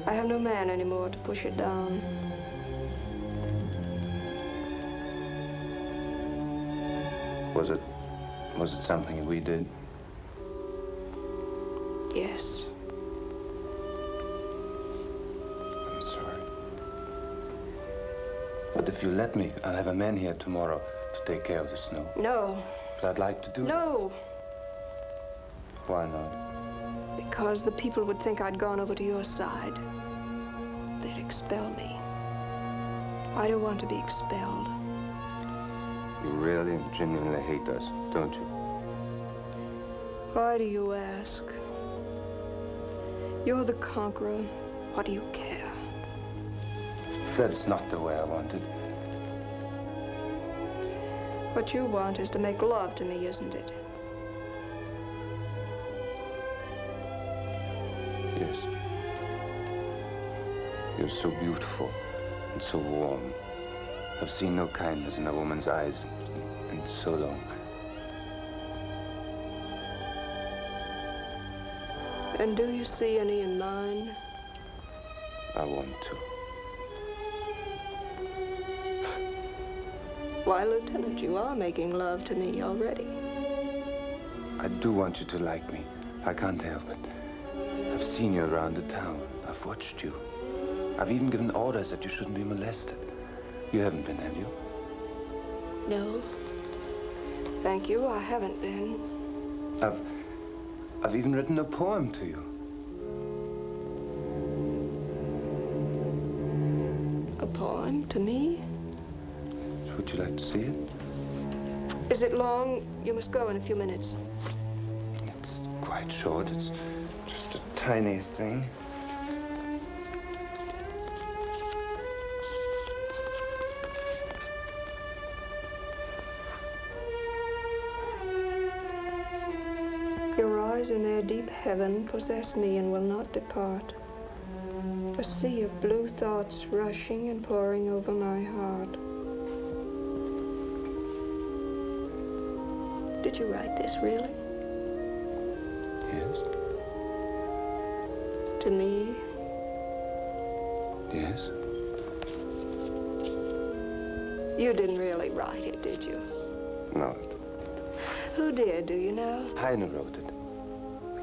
I have no man anymore to push it down. Was it something we did? Yes. I'm sorry. But if you let me, I'll have a man here tomorrow to take care of the snow. No. But I'd like to do No. Why not? Because the people would think I'd gone over to your side. They'd expel me. I don't want to be expelled. You really and genuinely hate us, don't you? Why do you ask? You're the conqueror. What do you care? That's not the way I want it. What you want is to make love to me, isn't it? Yes. You're so beautiful and so warm. I've seen no kindness in a woman's eyes in so long. And do you see any in mine? I want to. Why, Lieutenant, you are making love to me already. I do want you to like me. I can't help it. I've seen you around the town. I've watched you. I've even given orders that you shouldn't be molested. You haven't been, have you? No. Thank you, I haven't been. I've even written a poem to you. A poem to me? Would you like to see it? Is it long? You must go in a few minutes. It's quite short. It's just a tiny thing. Your eyes in their deep heaven possess me and will not depart. A sea of blue thoughts rushing and pouring over my heart. Did you write this, really? Yes. To me? Yes. You didn't really write it, did you? No. Who did, do you know? Heine wrote it.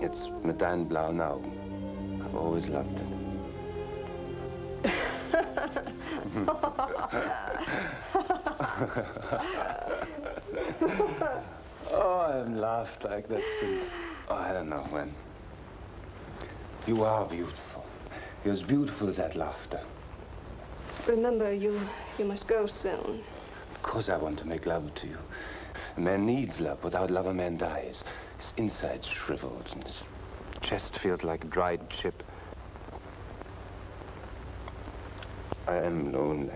It's Mit deinen blauen Augen. I've always loved it. Oh, I haven't laughed like that since, I don't know when. You are beautiful. You're as beautiful as that laughter. Remember, you must go soon. Of course I want to make love to you. A man needs love. Without love, a man dies. His insides shriveled and his chest feels like a dried chip. I am lonely.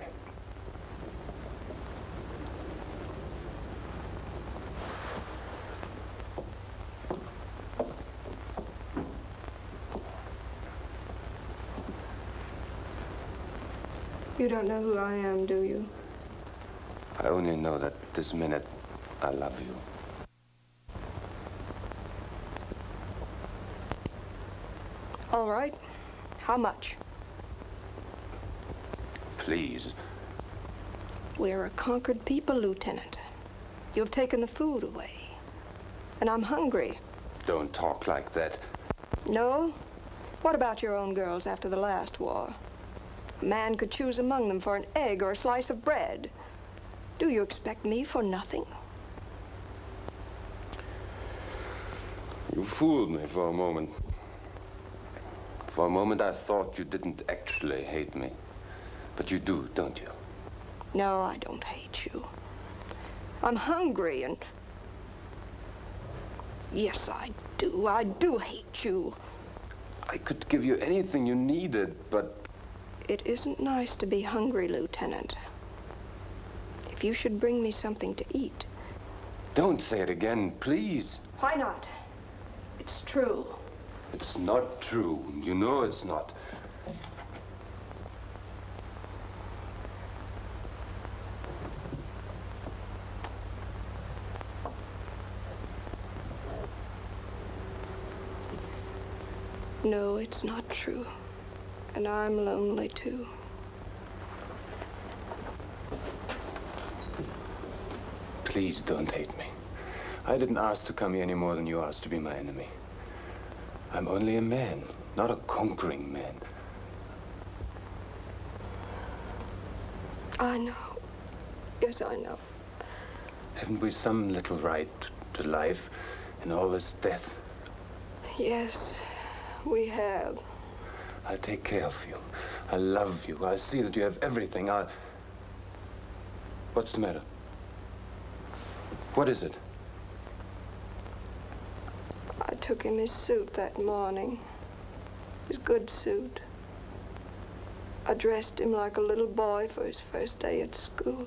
You don't know who I am, do you? I only know that this minute I love you. All right. How much? Please. We're a conquered people, Lieutenant. You've taken the food away. And I'm hungry. Don't talk like that. No? What about your own girls after the last war? A man could choose among them for an egg or a slice of bread. Do you expect me for nothing? You fooled me for a moment. For a moment I thought you didn't actually hate me. But you do, don't you? No, I don't hate you. I'm hungry and... Yes, I do. I do hate you. I could give you anything you needed, but... It isn't nice to be hungry, Lieutenant. If you should bring me something to eat... Don't say it again, please. Why not? It's true. It's not true. You know it's not. No, it's not true. And I'm lonely, too. Please don't hate me. I didn't ask to come here any more than you asked to be my enemy. I'm only a man, not a conquering man. I know. Yes, I know. Haven't we some little right to life in all this death? Yes, we have. I'll take care of you. I'll love you. I'll see that you have everything. What's the matter? What is it? I took him his suit that morning. His good suit. I dressed him like a little boy for his first day at school.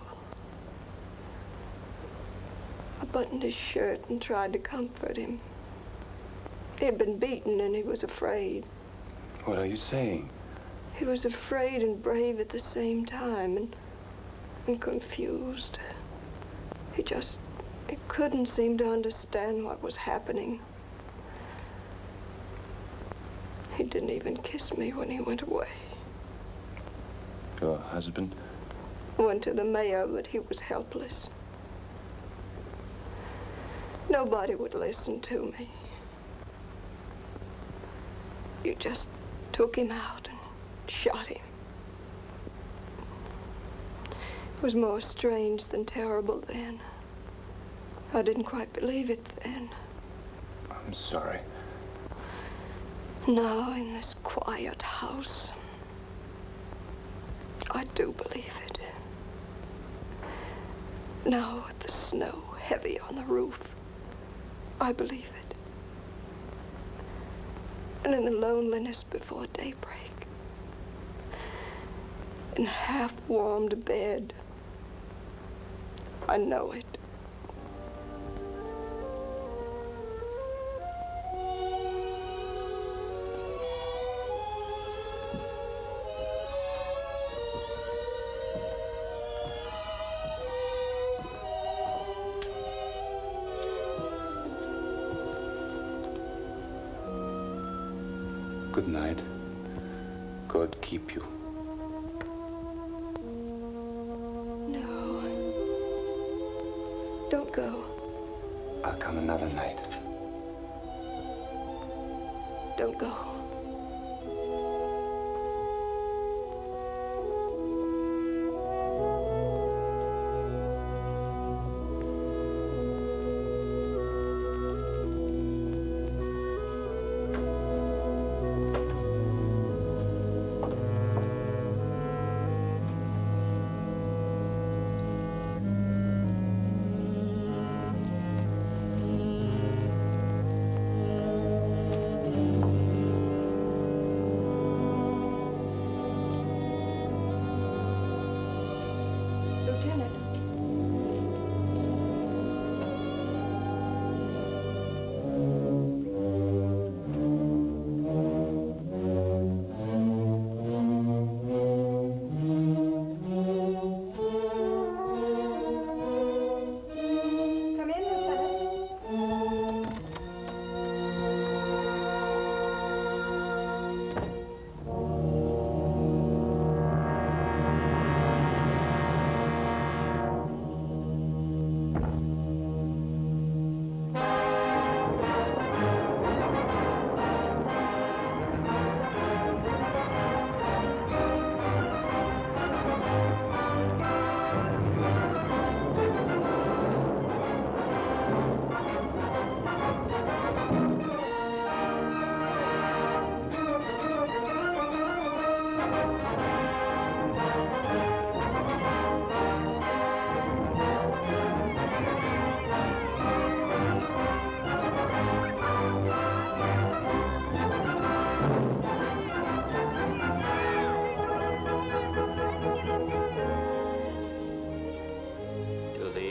I buttoned his shirt and tried to comfort him. He had been beaten and he was afraid. What are you saying? He was afraid and brave at the same time and confused. He couldn't seem to understand what was happening. didn't even kiss me when he went away. Your husband? Went to the mayor, but he was helpless. Nobody would listen to me. You just took him out and shot him. It was more strange than terrible then. I didn't quite believe it then. I'm sorry. Now, in this quiet house, I do believe it. Now, with the snow heavy on the roof, I believe it. And in the loneliness before daybreak, in a half-warmed bed, I know it. Good night. God keep you. No. Don't go. I'll come another night. Don't go.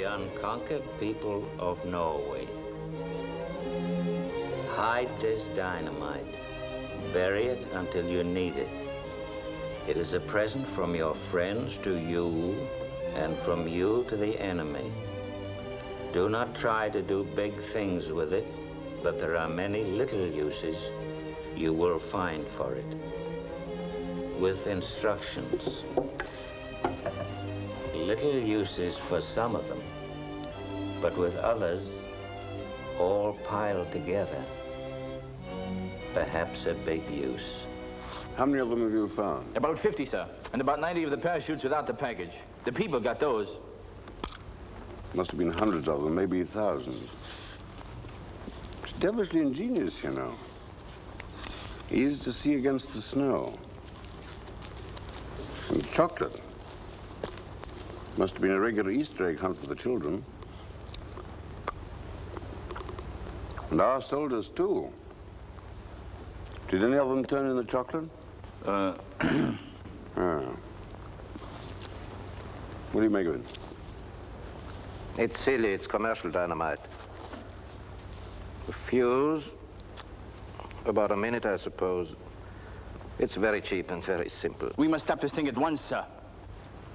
Unconquered people of Norway, hide this dynamite. Bury it until you need it. It is a present from your friends to you and from you to the enemy. Do not try to do big things with it, but there are many little uses you will find for it. With instructions. Little uses for some of them, but with others, all piled together, perhaps a big use. How many of them have you found? About 50, sir. And about 90 of the parachutes without the package. The people got those. Must have been hundreds of them, maybe thousands. It's devilishly ingenious, you know. Easy to see against the snow. And chocolate. Must have been a regular Easter egg hunt for the children. And our soldiers, too. Did any of them turn in the chocolate? Ah. What do you make of it? It's silly. It's commercial dynamite. The fuse, about a minute, I suppose. It's very cheap and very simple. We must stop this thing at once, sir.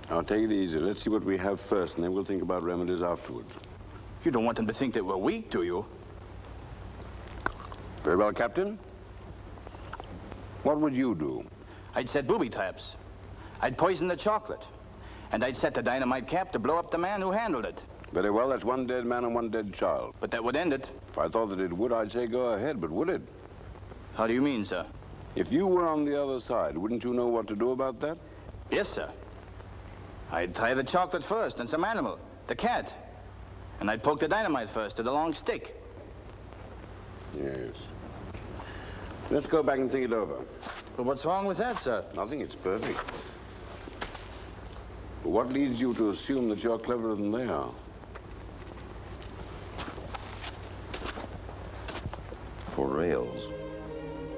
Now, take it easy. Let's see what we have first, and then we'll think about remedies afterwards. You don't want them to think that we're weak, do you? Very well, Captain. What would you do? I'd set booby traps. I'd poison the chocolate. And I'd set the dynamite cap to blow up the man who handled it. Very well, that's one dead man and one dead child. But that would end it. If I thought that it would, I'd say go ahead, but would it? How do you mean, sir? If you were on the other side, wouldn't you know what to do about that? Yes, sir. I'd tie the chocolate first and some animal, the cat. And I'd poke the dynamite first to the long stick. Yes. Let's go back and think it over. But what's wrong with that, sir? Nothing, it's perfect. But what leads you to assume that you're cleverer than they are? For rails,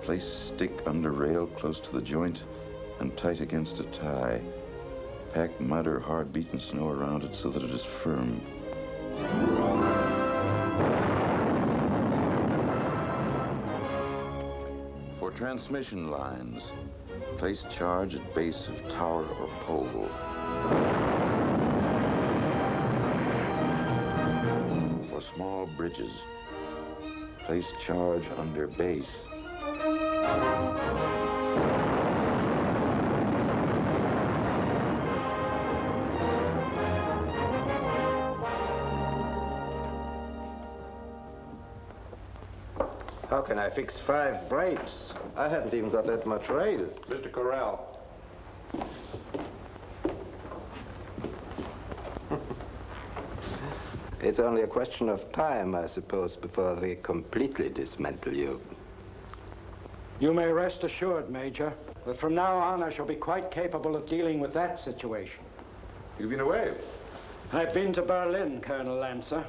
place stick under rail close to the joint and tight against a tie. Pack mud or hard beaten snow around it so that it is firm. For transmission lines, place charge at base of tower or pole. For small bridges, place charge under base. How can I fix 5 brakes? I haven't even got that much rail. Mr. Corral. It's only a question of time, I suppose, before they completely dismantle you. You may rest assured, Major, that from now on I shall be quite capable of dealing with that situation. You've been away? I've been to Berlin, Colonel Lancer.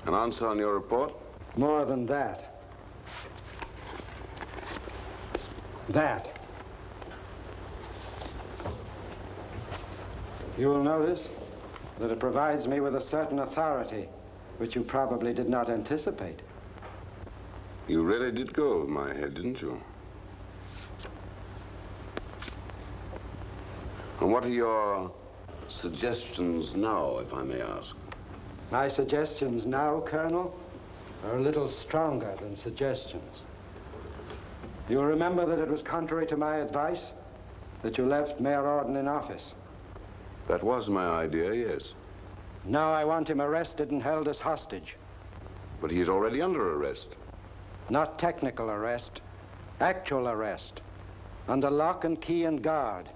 An answer on your report? More than that. That. You will notice that it provides me with a certain authority, which you probably did not anticipate. You really did go over my head, didn't you? And what are your suggestions now, if I may ask? My suggestions now, Colonel, are a little stronger than suggestions. You remember that it was contrary to my advice that you left Mayor Orden in office. That was my idea, yes. Now I want him arrested and held as hostage. But he's already under arrest. Not technical arrest, actual arrest. Under lock and key and guard.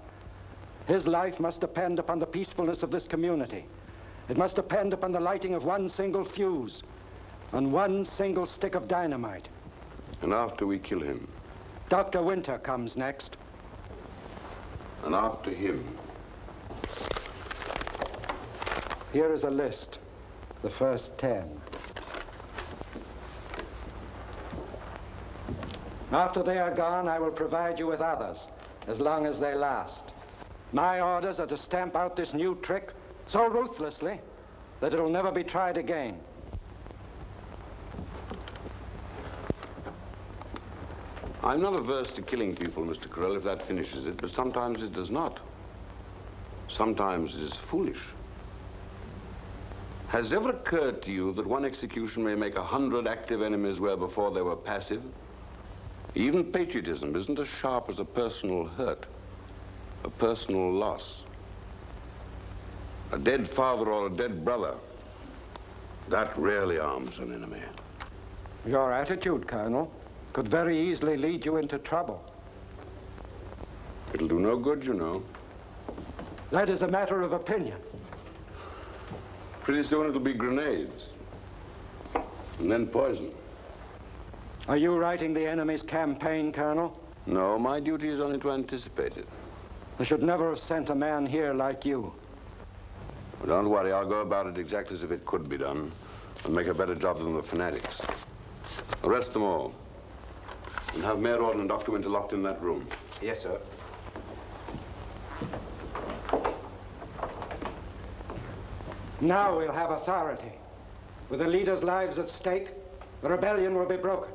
His life must depend upon the peacefulness of this community. It must depend upon the lighting of one single fuse and one single stick of dynamite. And after we kill him? Dr. Winter comes next. And after him? Here is a list. The first 10. After they are gone, I will provide you with others, as long as they last. My orders are to stamp out this new trick so ruthlessly that it'll never be tried again. I'm not averse to killing people, Mr. Corral, if that finishes it, but sometimes it does not. Sometimes it is foolish. Has it ever occurred to you that one execution may make 100 active enemies where before they were passive? Even patriotism isn't as sharp as a personal hurt, a personal loss. A dead father or a dead brother, that rarely arms an enemy. Your attitude, Colonel, could very easily lead you into trouble. It'll do no good, you know. That is a matter of opinion. Pretty soon it'll be grenades, and then poison. Are you writing the enemy's campaign, Colonel? No, my duty is only to anticipate it. They should never have sent a man here like you. Well, don't worry, I'll go about it exactly as if it could be done, and make a better job than the fanatics. Arrest them all, and have Mayor Orden and Dr. Winter locked in that room. Yes, sir. Now we'll have authority. With the leaders' lives at stake, the rebellion will be broken.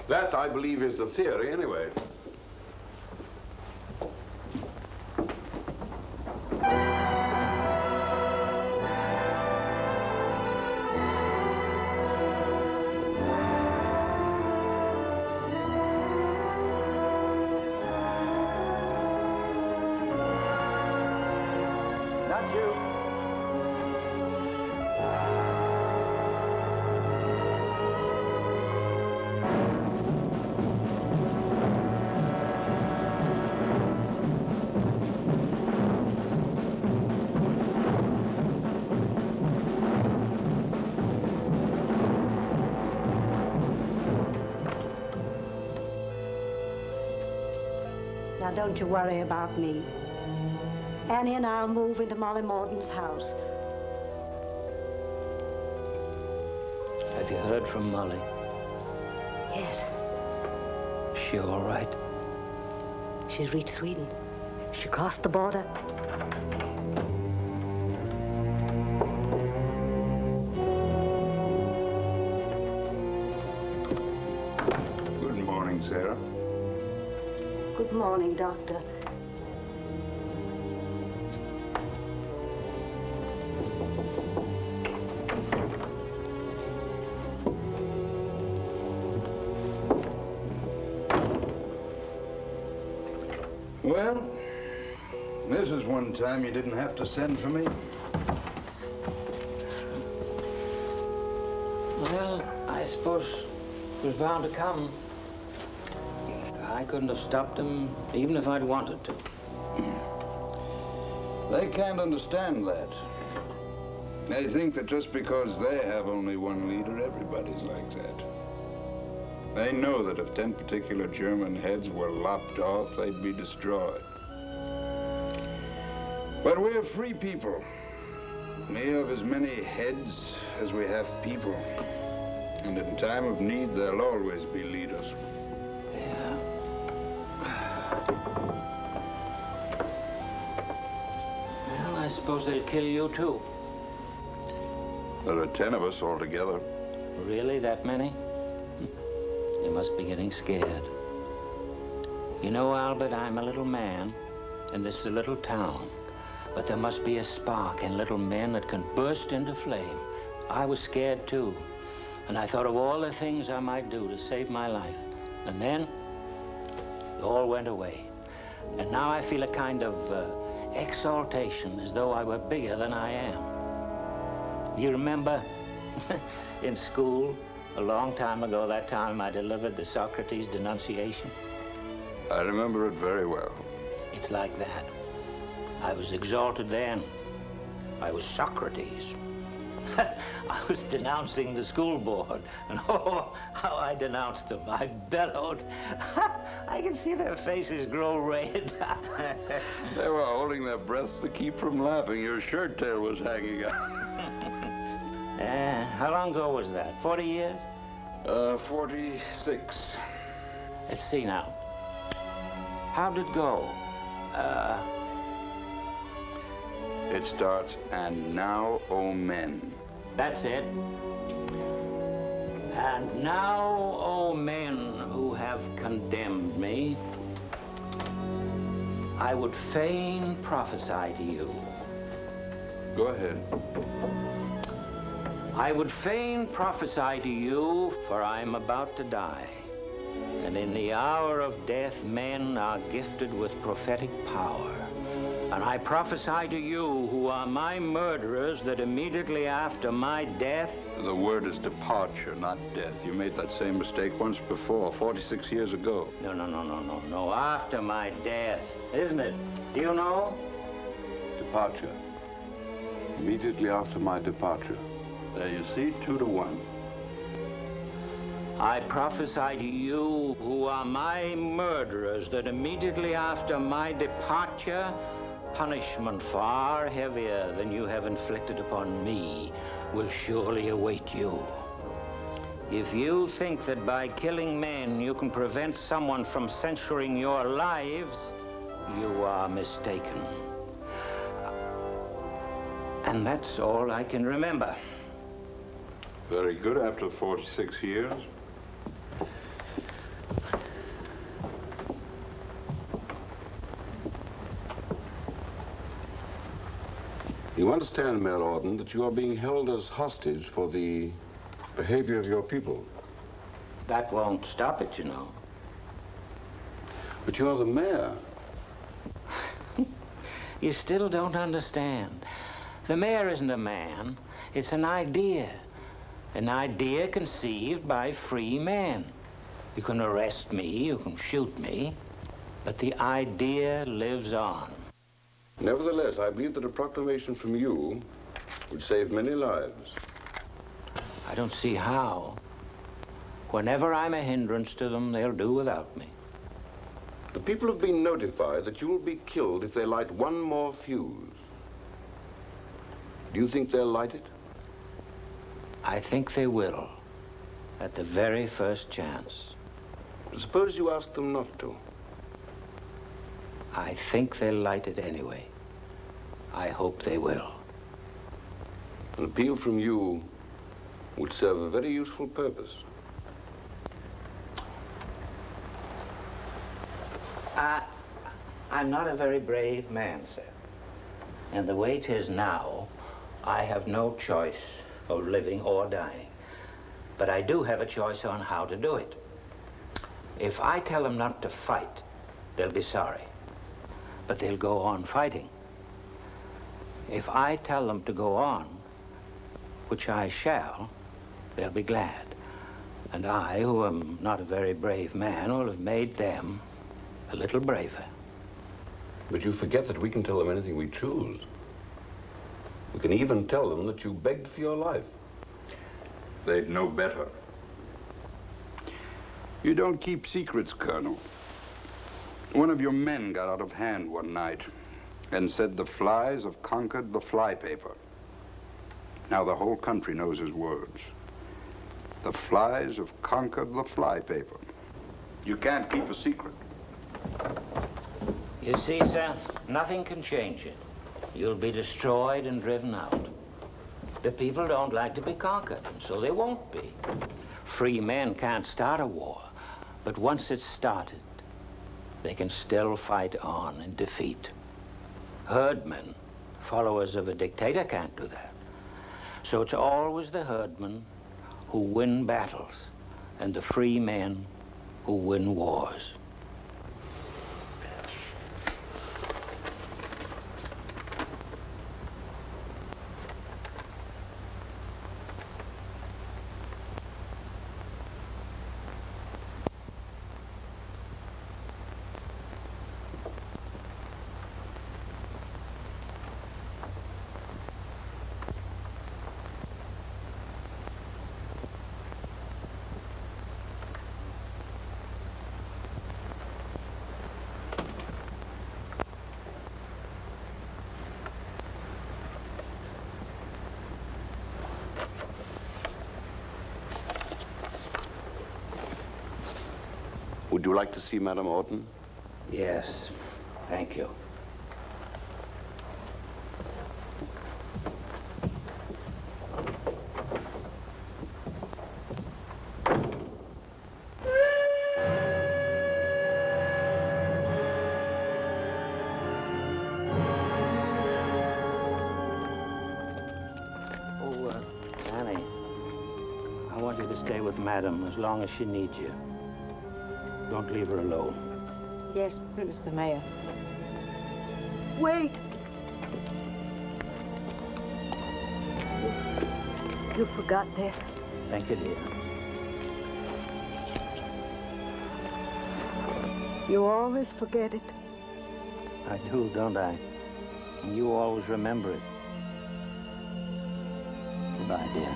That, I believe, is the theory, anyway. That's you. Now, don't you worry about me. Annie and I'll move into Molly Morden's house. Have you heard from Molly? Yes, Is she all right? she's reached Sweden. She crossed the border. Good morning, Sarah. Good morning, Doctor. Well, this is one time you didn't have to send for me. Well, I suppose it was bound to come. I couldn't have stopped him, even if I'd wanted to. They can't understand that. They think that just because they have only one leader, everybody's like that. They know that if 10 particular German heads were lopped off, they'd be destroyed. But we're free people. We have as many heads as we have people. And in time of need, there'll always be leaders. Well, I suppose they'll kill you, too. There are 10 of us altogether. Really, that many? You must be getting scared. You know, Albert, I'm a little man, and this is a little town. But there must be a spark in little men that can burst into flame. I was scared, too. And I thought of all the things I might do to save my life. And then, it all went away. And now I feel a kind of exaltation, as though I were bigger than I am. You remember in school, a long time ago, that time I delivered the Socrates denunciation? I remember it very well. It's like that. I was exalted then. I was Socrates. I was denouncing the school board, and oh, how I denounced them. I bellowed. I can see their faces grow red. They were holding their breaths to keep from laughing. Your shirt tail was hanging out. How long ago was that? 40 years? 46. Let's see now. How'd it go? It starts, and now, O men. That's it. And now, O men who have condemned me, I would fain prophesy to you. Go ahead. I would fain prophesy to you, for I am about to die. And in the hour of death, men are gifted with prophetic power. And I prophesy to you, who are my murderers, that immediately after my death... The word is departure, not death. You made that same mistake once before, 46 years ago. No, after my death, isn't it? Do you know? Departure. Immediately after my departure. There you see, 2 to 1. I prophesy to you, who are my murderers, that immediately after my departure, punishment far heavier than you have inflicted upon me will surely await you. If you think that by killing men you can prevent someone from censuring your lives, you are mistaken. And that's all I can remember. Very good after 46 years. You understand, Mayor Orden, that you are being held as hostage for the behavior of your people. That won't stop it, you know. But you're the mayor. You still don't understand. The mayor isn't a man. It's an idea. An idea conceived by free men. You can arrest me, you can shoot me, but the idea lives on. Nevertheless, I believe that a proclamation from you would save many lives. I don't see how. Whenever I'm a hindrance to them, they'll do without me. The people have been notified that you will be killed if they light one more fuse. Do you think they'll light it? I think they will, at the very first chance. Suppose you ask them not to. I think they'll light it anyway. I hope they will. An appeal from you would serve a very useful purpose. I'm not a very brave man, sir. And the way it is now, I have no choice of living or dying. But I do have a choice on how to do it. If I tell them not to fight, they'll be sorry. But they'll go on fighting. If I tell them to go on, which I shall, they'll be glad. And I, who am not a very brave man, will have made them a little braver. But you forget that we can tell them anything we choose. We can even tell them that you begged for your life. They'd know better. You don't keep secrets, Colonel. One of your men got out of hand one night and said the flies have conquered the flypaper. Now the whole country knows his words. The flies have conquered the flypaper. You can't keep a secret. You see, sir, nothing can change it. You'll be destroyed and driven out. The people don't like to be conquered, and so they won't be. Free men can't start a war, but once it's started, they can still fight on in defeat. Herdmen, followers of a dictator, can't do that. So it's always the herdmen who win battles and the free men who win wars. Would you like to see Madame Orton? Yes, thank you. Annie, I want you to stay with Madame as long as she needs you. Don't leave her alone. Yes, Mr. Mayor. Wait! You forgot this. Thank you, dear. You always forget it. I do, don't I? And you always remember it. Goodbye, dear.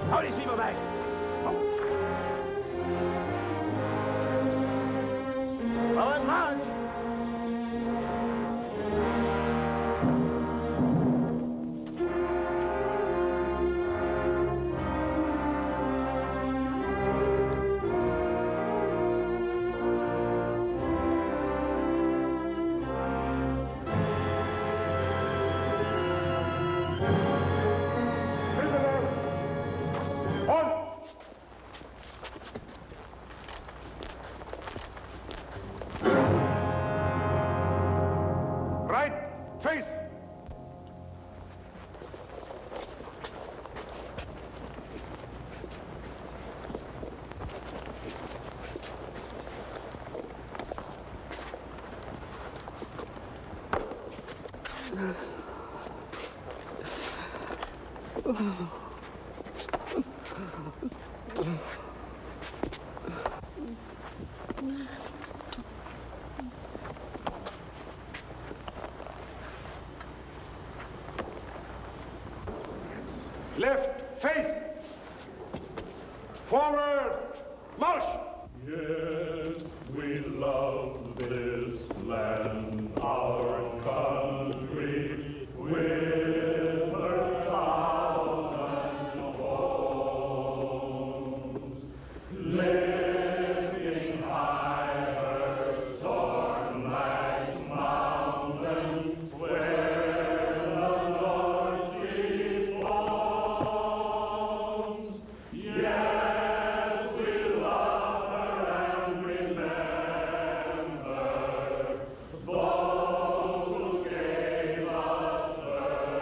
How these people back? Forward march! On! Right, face! Left, face! Forward, march! Yes, we love this land, our country, with her thousand homes. Lifting high her storm-lashed mountains, where the North Sea foams. Yes, we love her and remember those who gave us birth.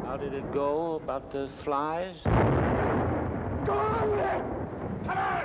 How did it go about the flies? Go on, Ned! Come on!